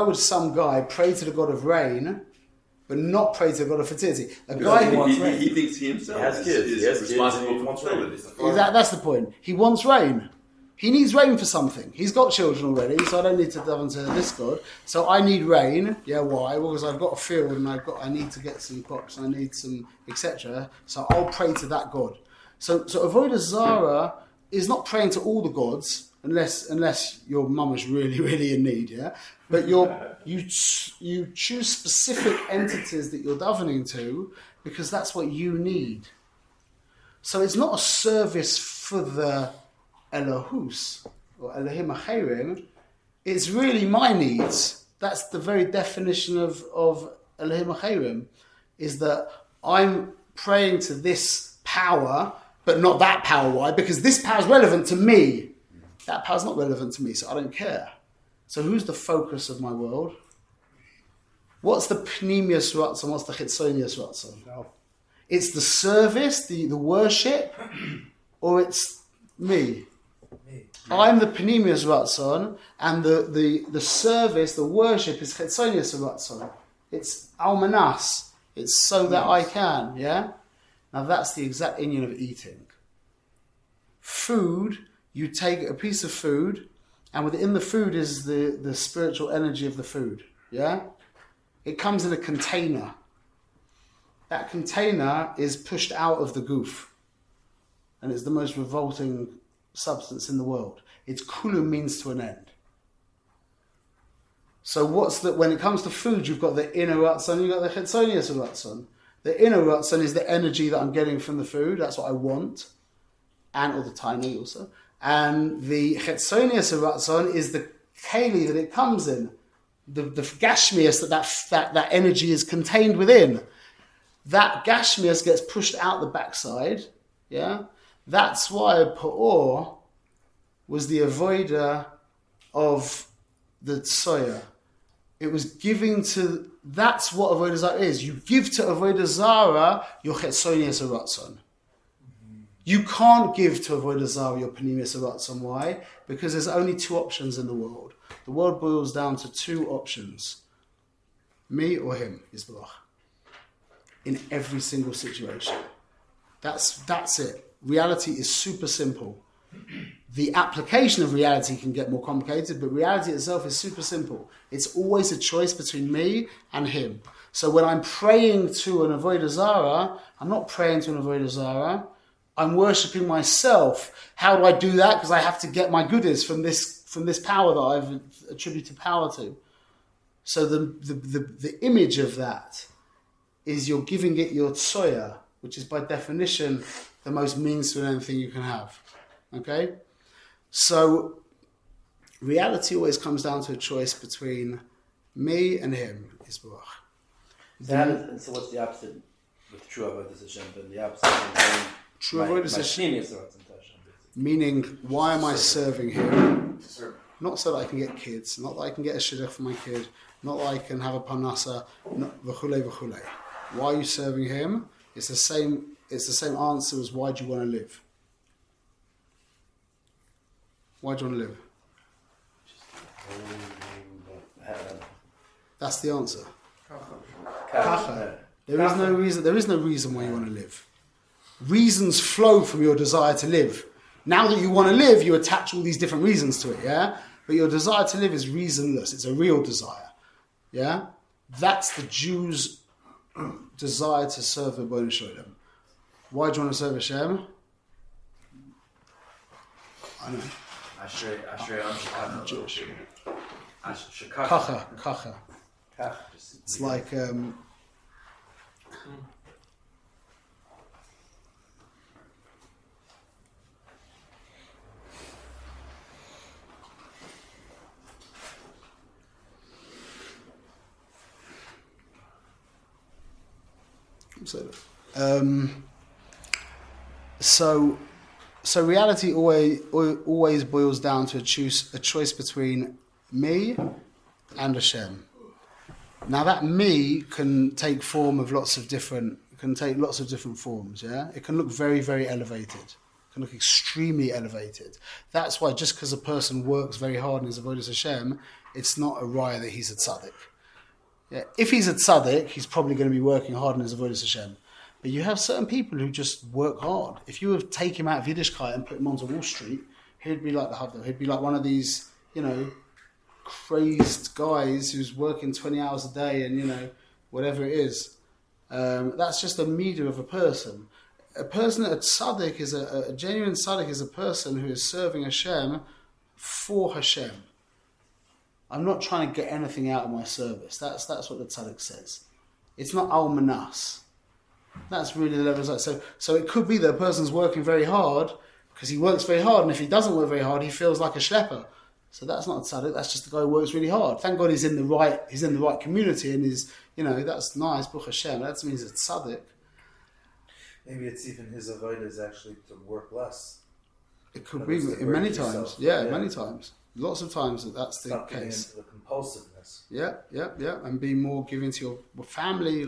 would some guy pray to the god of rain, but not pray to the god of fertility? He thinks he himself is responsible for fertility. That's the point. He wants rain. He needs rain for something. He's got children already, so I don't need to delve into this god. So I need rain. Yeah, why? Well, because I've got a field and I need to get some crops. I need some, etc. So I'll pray to that god. So Avodah Zarah is not praying to all the gods, unless your mum is really, really in need, yeah? But you choose specific entities that you're davening to because that's what you need. So it's not a service for the Elohus or Elohim Acherim. It's really my needs. That's the very definition of Elohim Acherim, is that I'm praying to this power, but not that power. Why? Because this power is relevant to me. That power is not relevant to me, so I don't care. So who's the focus of my world? What's the Pnimius Ratzon? What's the Chitzonius Ratzon? No. It's the service, the worship, or it's me? Me. I'm the Pnimius Ratzon, and the service, the worship is Chitzonius Ratzon. It's Almanas. It's so that I can, yeah? Now that's the exact inyan of eating. Food, you take a piece of food, and within the food is the spiritual energy of the food, yeah? It comes in a container. That container is pushed out of the goof, and it's the most revolting substance in the world. Its kulu means to an end. So when it comes to food, you've got the inner ratzon, you've got the chitzonius ratzon. The inner ratzon is the energy that I'm getting from the food. That's what I want. And or the tiny also. And the chitzonius ratzon is the keli that it comes in. The gashmias that energy is contained within. That gashmias gets pushed out the backside. Yeah? That's why Pa'or was the avoider of the tsoya. It was giving to, that's what Avodah Zarah is. You give to Avodah Zarah your Chetzonius Aratzon. You can't give to Avodah Zarah your Panemius Aratzon. Why? Because there's only two options in the world. The world boils down to two options. Me or him, Yisbarach. In every single situation. That's it. Reality is super simple. The application of reality can get more complicated, but reality itself is super simple. It's always a choice between me and him. So when I'm praying to an Avodah Zarah, I'm not praying to an Avodah Zarah. I'm worshipping myself. How do I do that? Because I have to get my goodies from this power that I've attributed power to. So the image of that is you're giving it your tsoya, which is by definition the most means to anything you can have. Okay? So reality always comes down to a choice between me and him, Yisbarach. So what's the opposite with true avodas Hashem? Then the opposite is True avodas Hashem, Hashem. meaning why am I serving him? Not so that I can get kids, not that I can get a shidduch for my kid, not that I can have a parnasa, v'chulei v'chulei. Why are you serving him? It's the same answer as why do you want to live? Why do you want to live? That's the answer. Kacha. There is no reason why you want to live. Reasons flow from your desire to live. Now that you want to live, you attach all these different reasons to it, yeah? But your desire to live is reasonless. It's a real desire, yeah? That's the Jew's desire to serve the Ribono Shel Olam. Why do you want to serve Hashem? I know. I'm Jewish. Kacha. It's like so reality always boils down to a choice between me and Hashem. Now that me can take lots of different forms. Yeah, it can look very, very elevated. It can look extremely elevated. That's why just because a person works very hard in his avodas Hashem, it's not a raya that he's a tzaddik. Yeah, if he's a tzaddik, he's probably going to be working hard in his avodas Hashem. But you have certain people who just work hard. If you would take him out of Yiddishkeit and put him onto Wall Street, he'd be like the Havdah. He'd be like one of these, crazed guys who's working 20 hours a day and, whatever it is. That's just a meter of a person. a person, a tzaddik is a genuine tzaddik is a person who is serving Hashem for Hashem. I'm not trying to get anything out of my service. That's what the tzaddik says. It's not al manas. That's really the level. So it could be that a person's working very hard because he works very hard, and if he doesn't work very hard, he feels like a schlepper. So that's not a tzaddik. That's just the guy who works really hard. Thank God he's in the right community, and that's nice. Baruch Hashem. That means it's tzaddik. Maybe it's even his avodah is actually to work less. It could That be is to many work times. yourself. Yeah, Yeah. many times. Lots of times that's the Stop getting case. into the compulsiveness. Yeah, and be more giving to your family,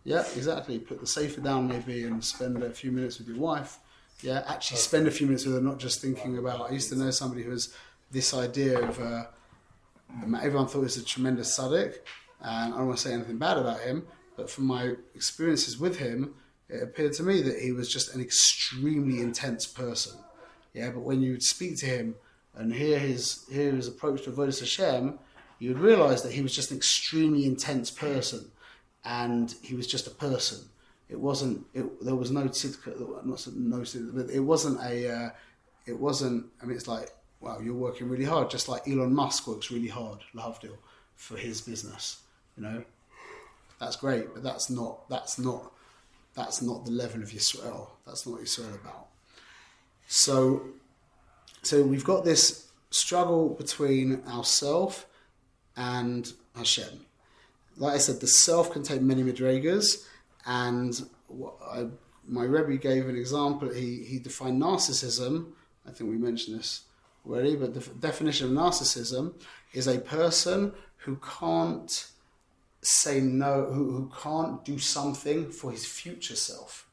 Yeah, exactly. Put the safer down maybe and spend a few minutes with your wife. Yeah, actually spend a few minutes with her, not just thinking about. I used to know somebody who has this idea of everyone thought he was a tremendous tzaddik, and I don't want to say anything bad about him, but from my experiences with him, it appeared to me that he was just an extremely intense person. Yeah, but when you would speak to him and hear his approach to Avodas Hashem, you would realise that he was just an extremely intense person, and he was just a person. It wasn't. There was no tzidka. No tzidka, but it wasn't a. It wasn't. I mean, it's like, wow, you're working really hard, just like Elon Musk works really hard, Lahavdil, for his business. That's great, but that's not the level of Yisrael. That's not what Yisrael about. So we've got this struggle between ourself and Hashem. Like I said, the self can take many madrigas, and my Rebbe gave an example. He defined narcissism. I think we mentioned this already, but the definition of narcissism is a person who can't say no, who can't do something for his future self.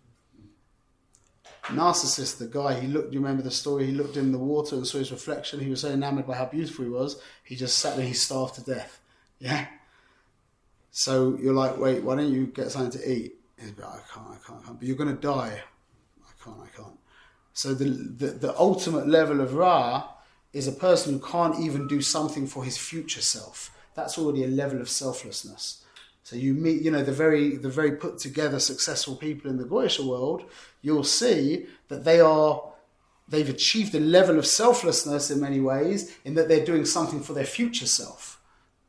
Narcissist, the guy, you remember the story, he looked in the water and saw his reflection, he was so enamored by how beautiful he was, he just sat there, he starved to death. Yeah? So you're like, wait, why don't you get something to eat? He's like, I can't, but you're going to die. I can't. So the ultimate level of Ra is a person who can't even do something for his future self. That's already a level of selflessness. So you meet, the very put together successful people in the Goyish world, you'll see that they've achieved a level of selflessness in many ways, in that they're doing something for their future self.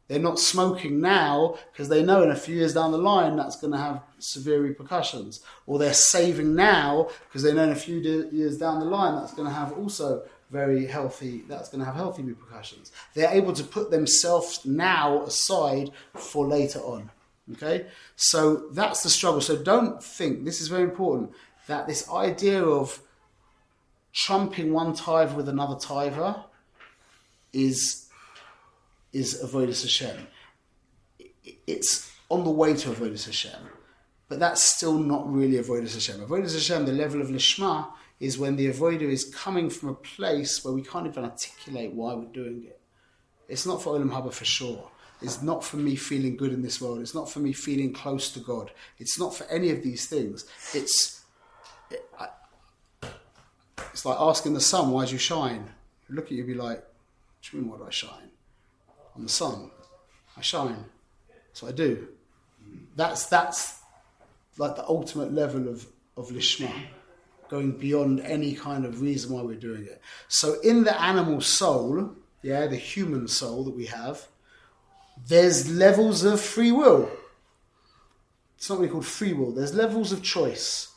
They're not smoking now because they know in a few years down the line that's going to have severe repercussions. Or they're saving now because they know in a few years down the line that's going to have also healthy repercussions. They're able to put themselves now aside for later on. Okay? So that's the struggle. So don't think, this is very important, that this idea of trumping one tithe with another tither is Avodas Hashem. It's on the way to Avodas Hashem, but that's still not really Avodas Hashem. Avodas Hashem, the level of Lishma, is when the avodah is coming from a place where we can't even articulate why we're doing it. It's not for Olam Haba for sure. It's not for me feeling good in this world. It's not for me feeling close to God. It's not for any of these things. It's like asking the sun, why do you shine? Look at you and be like, what do you mean, why do I shine? I'm the sun. I shine. So I do. That's like the ultimate level of Lishma, going beyond any kind of reason why we're doing it. So in the animal soul, the human soul that we have, there's levels of free will. It's not really called free will. There's levels of choice.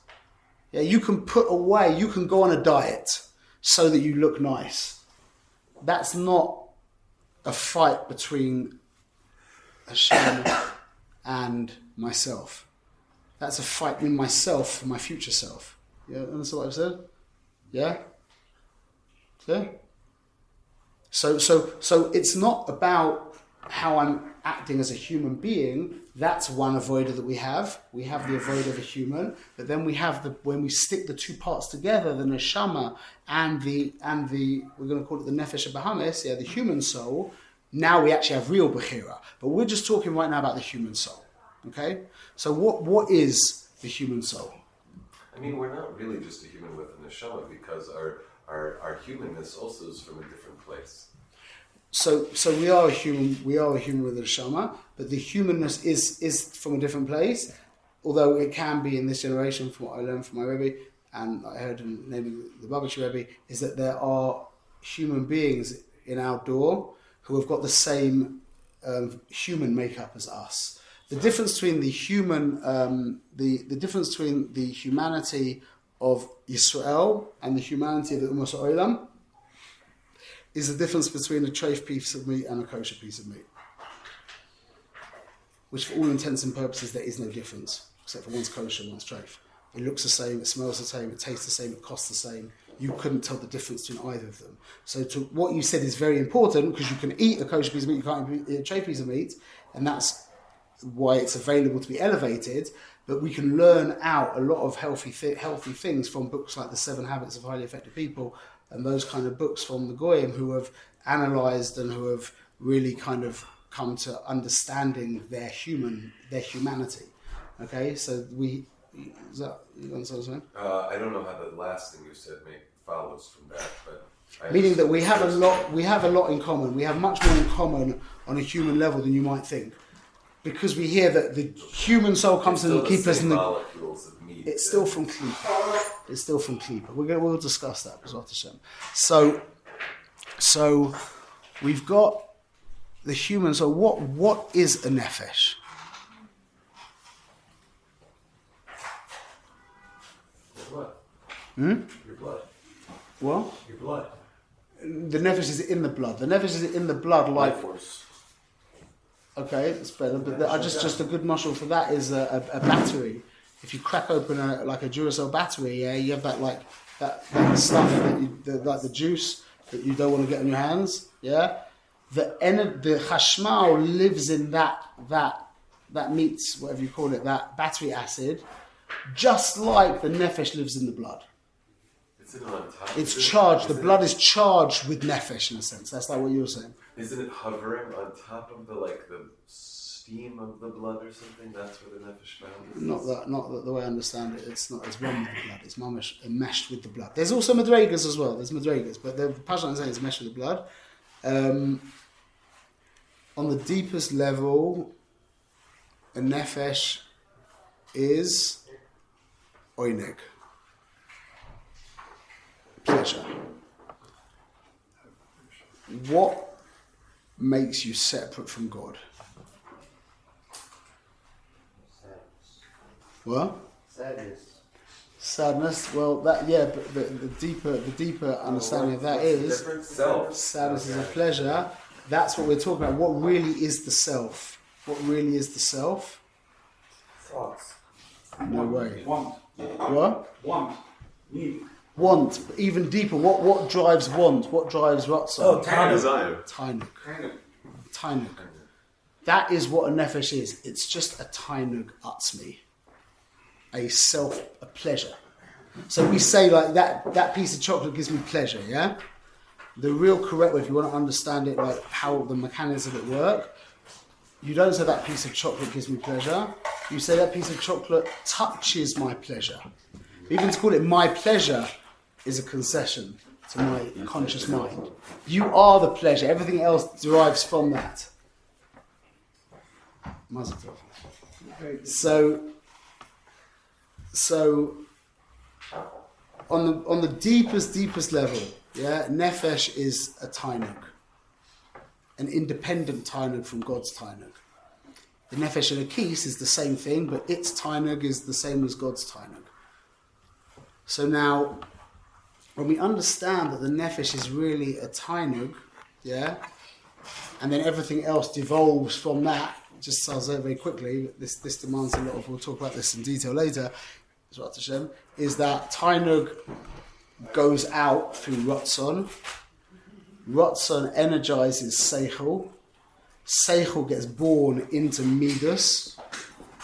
Yeah, you can go on a diet so that you look nice. That's not a fight between Hashem and myself. That's a fight between myself and my future self. Yeah, understand what I've said? Yeah? Yeah? So it's not about how I'm acting as a human being. That's one avoider that we have. We have the avoider of a human, but then we have when we stick the two parts together, the neshama and the we're going to call it the nefesh habahamis, the human soul. Now we actually have real bechira, but we're just talking right now about the human soul. Okay, so what is the human soul? I mean, we're not really just a human with a neshama, because our humanness also is from a different place. So we are a human with a neshama, but the humanness is from a different place. although it can be in this generation, from what I learned from my Rebbe, and I heard him naming the Babachi Rebbe, is that there are human beings in our door who have got the same human makeup as us. The difference between the human, the difference between the humanity of Yisrael and the humanity of the Ummah Ha'olam is the difference between a treif piece of meat and a kosher piece of meat. Which, for all intents and purposes, there is no difference, except for one's kosher and one's treif. It looks the same, it smells the same, it tastes the same, it costs the same. You couldn't tell the difference between either of them. So what you said is very important, because you can eat a kosher piece of meat, you can't eat a treif piece of meat, and that's why it's available to be elevated. But we can learn out a lot of healthy things from books like The 7 Habits of Highly Effective People and those kind of books from the Goyim, who have analysed and who have really kind of come to understanding their humanity. Okay, so is that, you understand what I'm saying? I don't know how the last thing you said follows from that, but meaning that we have a lot in common. We have much more in common on a human level than you might think, because we hear that the human soul comes to keep us in the molecules of meat. It's still from Klippa. It's still from Klippa. We'll discuss that, B'ezrat Hashem. So we've got the human. So what is a nefesh? Your blood. What? Your blood. The nefesh is in the blood. The nefesh is in the blood, like. Life force. Okay, it's better. But just a good muscle for that is a battery. If you crack open a Duracell battery, yeah, you have that stuff like the juice that you don't want to get on your hands. Yeah, the chashmal lives in that meats, whatever you call it, that battery acid, just like the nefesh lives in the blood. It's charged. The blood is charged with nefesh in a sense. That's like what you were saying. Isn't it hovering on top of the steam of the blood or something? That's where the nefesh found is. Not that the way I understand it. It's not. It's one with the blood. It's mamish meshed with the blood. There's also madregas as well. There's madregas, but the passion I'm saying is meshed with the blood. On the deepest level, a nefesh is oinig. Pleasure. What makes you separate from God? What? Sadness. Well, but the deeper understanding of that is sadness is a pleasure. That's what we're talking about. What really is the self? What really is the self? Thoughts. No way. Want. What? Want. Need. Want. Even deeper. What drives want? What drives ratzon? Desire. Tainug. That is what a nefesh is. It's just a tainug atzmi. A pleasure. So we say like that piece of chocolate gives me pleasure, yeah? The real correct way, if you want to understand it, like how the mechanics of it work, you don't say that piece of chocolate gives me pleasure. You say that piece of chocolate touches my pleasure. Even to call it my pleasure is a concession to my conscious mind. You are the pleasure. Everything else derives from that. Mazel tov. So on the deepest level, yeah, nefesh is a tainug, an independent tainug from God's tainug. The nefesh and a kis is the same thing, but its tainug is the same as God's tainug. So now, when we understand that the nefesh is really a tainug, yeah, and then everything else devolves from that, just I'll say it very quickly, this demands a lot of, we'll talk about this in detail later, is that tainug goes out through Ratzon. Ratzon energizes Seichel. Seichel gets born into Midas.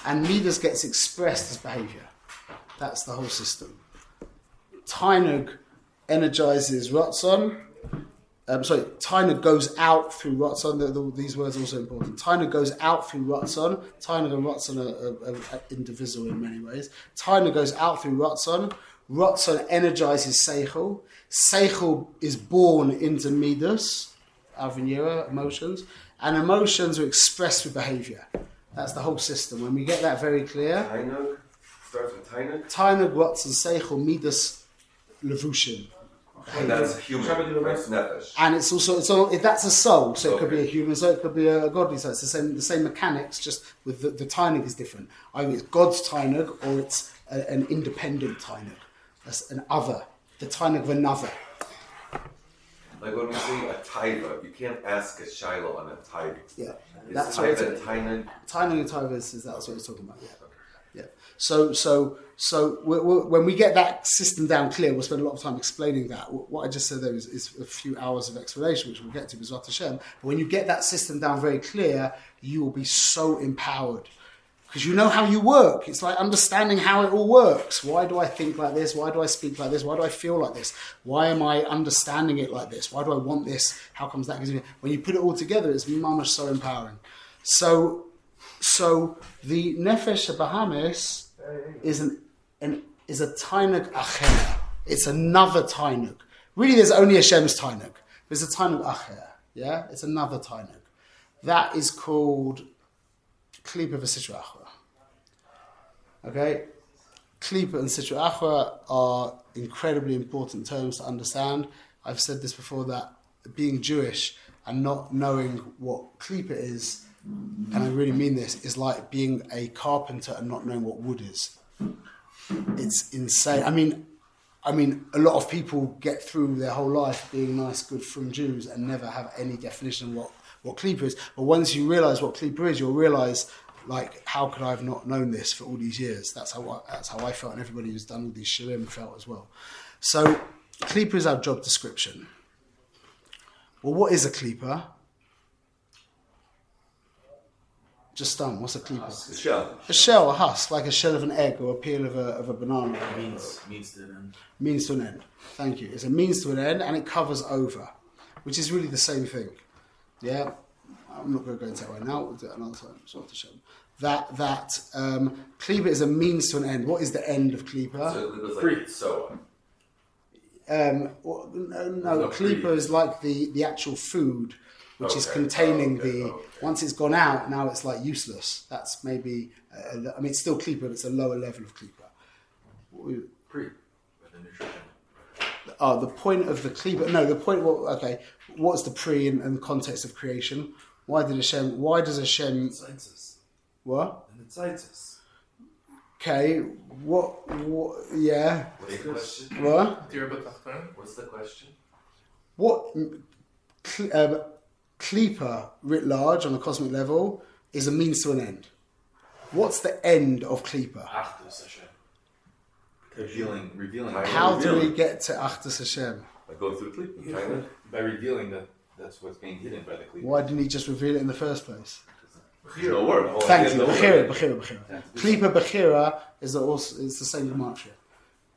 And Midas gets expressed as behavior. That's the whole system. Tainug energizes Ratzon. Tainug goes out through Ratzon. These words are also important. Tainug goes out through Ratzon. Tainug and Ratzon are indivisible in many ways. Tainug goes out through Ratzon. Ratzon energizes Seichel. Seichel is born into Midas, Avinira, emotions. And emotions are expressed through behavior. That's the whole system. When we get that very clear, Tainug starts with Tainug. Tainug, Watz, and Seichel, Midas, Levushin. And that's human. That's nefesh. And it's also that's a soul, so it could be a Okay. human, so it could be a godly soul. It's the same mechanics, just with the Tainug is different. Either it's God's Tainug or it's an independent Tainug. That's an other, the Tainug of another. Like when we say a taiva, you can't ask a shiloh on a taiva. Yeah, Is that's what it's taiva Tainug? Tainug and Taiva is that's what it's talking about. Yeah. Yeah. So when we get that system down clear, we'll spend a lot of time explaining that. What I just said there is a few hours of explanation, which we'll get to, B'ezrat Hashem. But when you get that system down very clear, you will be so empowered. Because you know how you work. It's like understanding how it all works. Why do I think like this? Why do I speak like this? Why do I feel like this? Why am I understanding it like this? Why do I want this? How comes that gives me... When you put it all together, it's mamash so empowering. So the Nefesh Bahamis is a Tainug Acher. It's another Tainug. Really, there's only Hashem's Tainug. There's a Tainug Acher. Yeah? It's another Tainug. That is called Klipa v'Sitra Achra. Okay? Klipa and Sitra Achra are incredibly important terms to understand. I've said this before, that being Jewish and not knowing what Klipa is, and I really mean this, is like being a carpenter and not knowing what wood is. It's insane. I mean, a lot of people get through their whole life being nice, good from Jews and never have any definition of what Klipa is. But once you realise what Klipa is, you'll realise, like, how could I have not known this for all these years? That's how I felt, and everybody who's done all these shirim felt as well. So, Klipa is our job description. Well, what is a Klipa? Just done. What's a Klipa? The shell. A shell, a husk, like a shell of an egg or a peel of a banana. Means to an end. Means to an end. Thank you. It's a means to an end, and it covers over, which is really the same thing. Yeah, I'm not going to go into that right now. We'll do it another time. So to show that klipa is a means to an end. What is the end of klipa? So it was like so. No, klipa is like the actual food, which is containing Once it's gone out, now it's like useless. That's maybe. It's still klipa, but it's a lower level of klipa. Pre. With the nutrition. The point of the klipa. No, the point. What's the pre in the context of creation? Why does Hashem? Tzaitzis. What? And the tzaitzis. Okay. What? Yeah. What's the question? What? Dear B'tachton. What's the question? What? Klipa writ large on a cosmic level is a means to an end. What's the end of klipa? Achdus Hashem. Revealing. How do we get to Achdus Hashem? Like going through the clip. Tainug? By revealing that's what's being hidden by the klipa. Why didn't he just reveal it in the first place? There's no word. Thank you. Bechira. Klipa Bechira is it's the same gematria.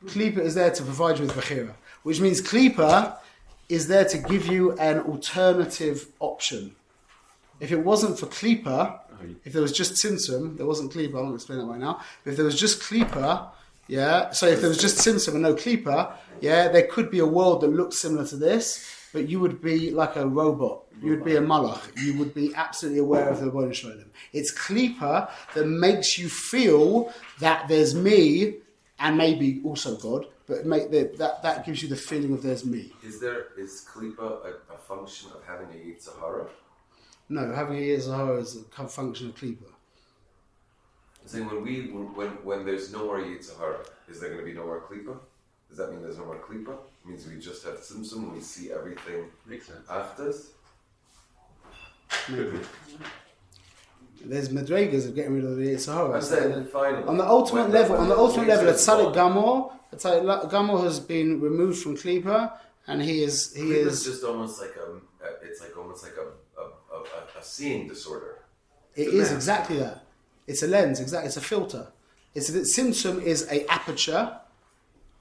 Klipa is there to provide you with Bechira, which means Klipa is there to give you an alternative option. If it wasn't for Klipa, if there was just Tzimtzum, there wasn't Klipa, I won't explain that right now, but if there was just Klipa, so if there was just Tzimtzum and no Klipa, there could be a world that looks similar to this, but you would be like a robot. You would be a malach. You would be absolutely aware of the Rebbeinu Shalom. It's Klipa that makes you feel that there's me and maybe also God, but that gives you the feeling of there's me. Is klipa a function of having a yitzhahara? No, having a Yezahara is a function of Klipa. I'm saying when there's no more yitzhahara, is there going to be no more klipa? Does that mean there's no more klipa? It means we just have tzimtzum and we see everything after us? Maybe. There's madregas of getting rid of the Yezahara. I'm saying finally. On the ultimate level, a Tzadik Gamor has been removed from Klipa, and he is. It's just almost like a seeing disorder. It is exactly that. It's a lens, exactly. It's a filter. It's that Tzimtzum is a aperture,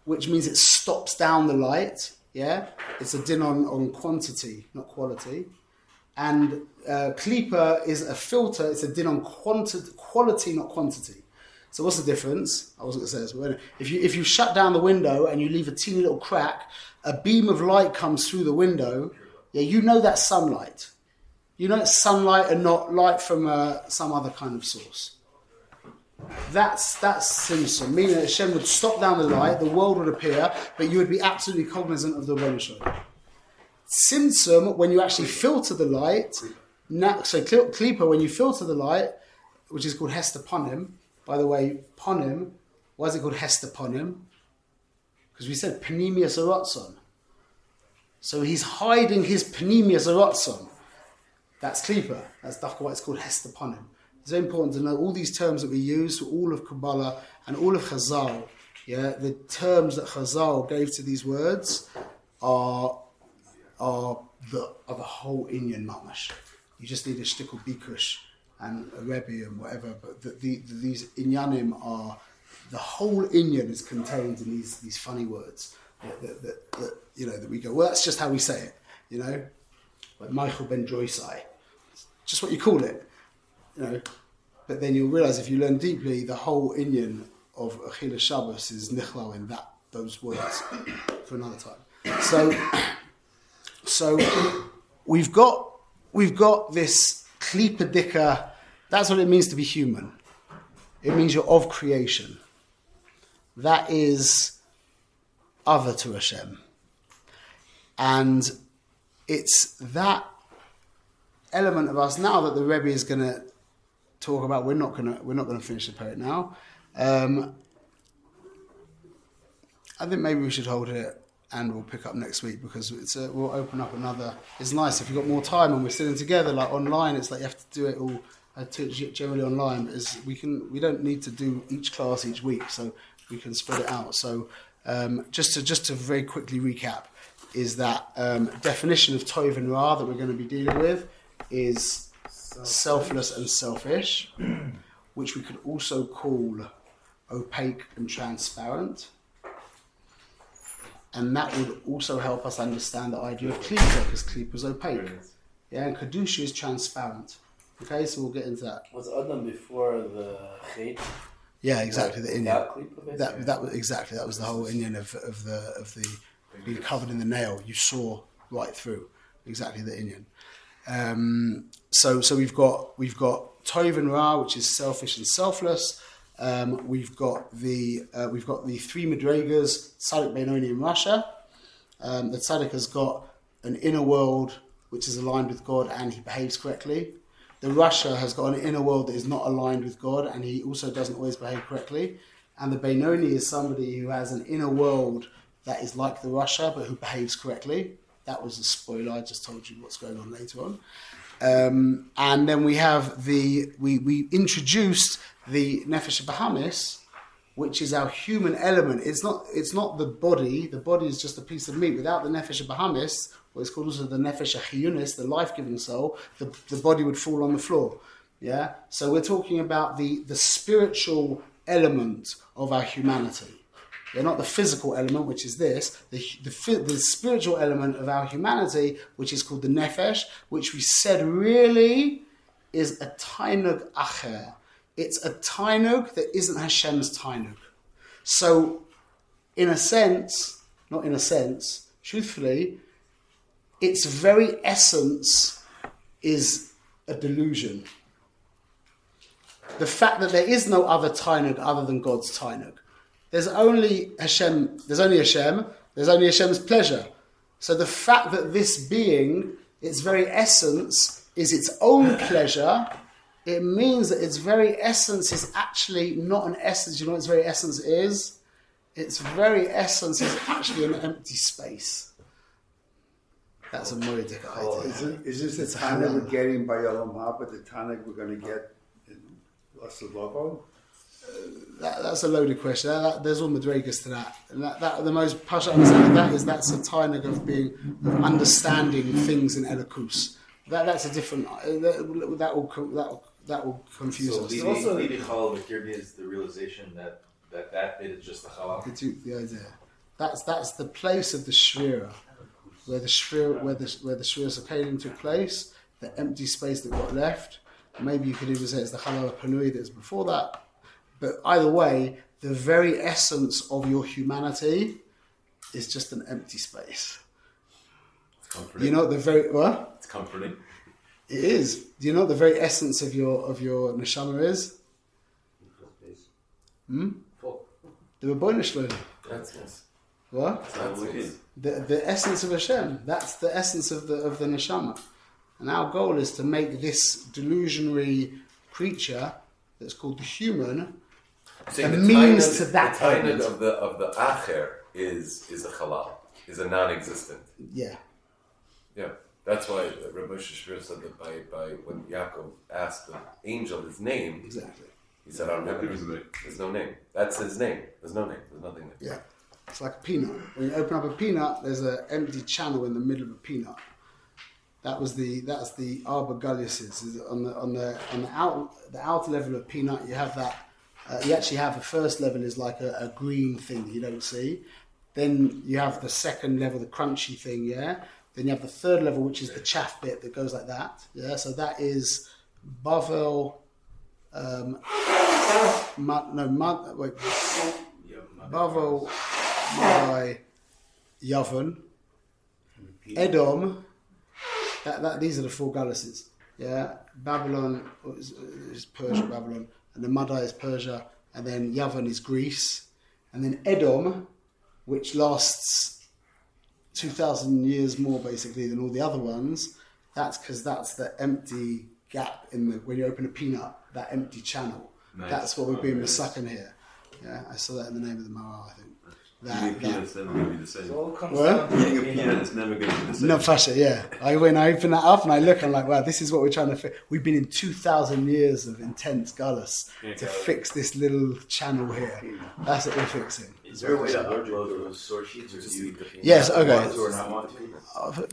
which means it stops down the light. Yeah, it's a din on quantity, not quality. And Klipa is a filter. It's a din on quality, not quantity. So what's the difference? I wasn't going to say this, but if you shut down the window and you leave a teeny little crack, a beam of light comes through the window. Yeah, you know that's sunlight. You know it's sunlight and not light from some other kind of source. That's Tzimtzum, meaning that Hashem would stop down the light, the world would appear, but you would be absolutely cognizant of the Rebbeinu Shalom. Tzimtzum, when you actually filter the light, Klipa, when you filter the light, which is called Hester Ponim. By the way, Ponim, why is it called Hester Ponim? Because we said Panemius Aratzon. So he's hiding his Panemius Aratzon. That's Klipa. That's why it's called Hester Ponim. It's very important to know all these terms that we use for all of Kabbalah and all of Chazal. Yeah, the terms that Chazal gave to these words are the whole Inyan Mamash. You just need a shtickle bikush and a Rebbe and whatever, but these Inyanim are, the whole Inyan is contained in these funny words that we go, well, that's just how we say it, like Michael Ben Joycei, just what you call it, but then you'll realize if you learn deeply, the whole Inyan of Achila Shabbos is nichlal in those words for another time. So we've got this klipadika. That's what it means to be human. It means you're of creation. That is other to Hashem, and it's that element of us now that the Rebbe is going to talk about. We're not going to finish the poet now. I think maybe we should hold it. And we'll pick up next week because we'll open up another. It's nice if you've got more time and we're sitting together like online. It's like you have to do it all. I do it generally online, but we don't need to do each class each week, so we can spread it out. So just to very quickly recap, is that definition of Tov and Ra that we're going to be dealing with is selfless and selfish, which we could also call opaque and transparent. And that would also help us understand the idea of Klipa, because Klipa is opaque. Yeah, and Kedusha is transparent. Okay, so we'll get into that. Was Adam before the Chet? Yeah, exactly. The Inyan. That was exactly, that was the whole Inyan of the being covered in the nail. You saw right through. Exactly the Inyan. So we've got Tov and Ra, which is selfish and selfless. We've got the three Madregas, Tzaddik, Benoni, and Rasha. The Tzaddik has got an inner world which is aligned with God and he behaves correctly. The Rasha has got an inner world that is not aligned with God and he also doesn't always behave correctly. And the Benoni is somebody who has an inner world that is like the Rasha but who behaves correctly. That was a spoiler, I just told you what's going on later on. And then we have we introduced the Nefesh Bahamis, which is our human element. It's not the body. The body is just a piece of meat. Without the Nefesh Bahamis, what is called also the Nefesh Chiyunis, the life-giving soul, the body would fall on the floor. Yeah. So we're talking about the spiritual element of our humanity. Yeah, not the physical element, which is this. The spiritual element of our humanity, which is called the Nefesh, which we said really is a Tainug Acher. It's a Tainug that isn't Hashem's Tainug. So, truthfully, its very essence is a delusion. The fact that there is no other Tainug other than God's Tainug. There's only Hashem, there's only Hashem's pleasure. So the fact that this being, its very essence, is its own pleasure, it means that its very essence is actually not an essence. You know what its very essence is? Its very essence is actually an empty space. That's a Moedik idea. Is this the Tanakh we're getting by Olam Haba, the Tanakh we're going to get in Asa Logo? That's a loaded question. There's all madregas to that. And that the most pasha understanding of that is that's a Tainug of understanding things in Elokus. That's a different. That will confuse us. So also Lidi Chalal V'Kirbi is the realization that bit is just the Chalal. The idea. That's the place of the Shvira, where the Shvira Sakalim took place, the empty space that got left. Maybe you could even say it's the Chalal Panui that is before that. But either way, the very essence of your humanity is just an empty space. It's comforting. You know, the very what? It's comforting. It is. Do you know what the very essence of your neshama is? The Rabboni Shalom. That's nice. What? That's nice. The essence of Hashem. That's the essence of the neshama. And our goal is to make this delusionary creature that's called the human Saying a the means tainug- to that the tainug element. of the acher is a halal, is a non-existent. Yeah. Yeah, that's why Rabbi Moshe Shapiro said that by when Yaakov asked the angel his name, Exactly. he said, "I don't have a name. There's no name. That's his name. There's no name. There's nothing there." Yeah. It's like a peanut. When you open up a peanut, there's an empty channel in the middle of a peanut. That's the Arba Galliuses. On the outer level of peanut, you have that. You actually have the first level is like a green thing you don't see. Then you have the second level, the crunchy thing, yeah. Then you have the third level, which is the chaff bit that goes like that, yeah. So that is Bavel, Bavel, Madai, Yavon, Edom. These are the four Galluses, yeah. Babylon is Persia, Babylon, and then Madai is Persia, and then Yavon is Greece, and then Edom, which lasts 2,000 years more basically than all the other ones. That's because that's the empty gap when you open a peanut, that empty channel. Nice. That's what we're being masakin here. Yeah, I saw that in the name of the Mara, I think. Eating a peanut's never going to be the same. So all comes What? down to Eating a peanut is never going to be the same. No, Fasha, yeah. When I open that up and I look, I'm like, wow, this is what we're trying to fix. We've been in 2,000 years of intense gullus to fix this little channel here. That's what we're fixing. Is there a way to upload those source sheets, or do you? Yes, okay. Want to or not want to?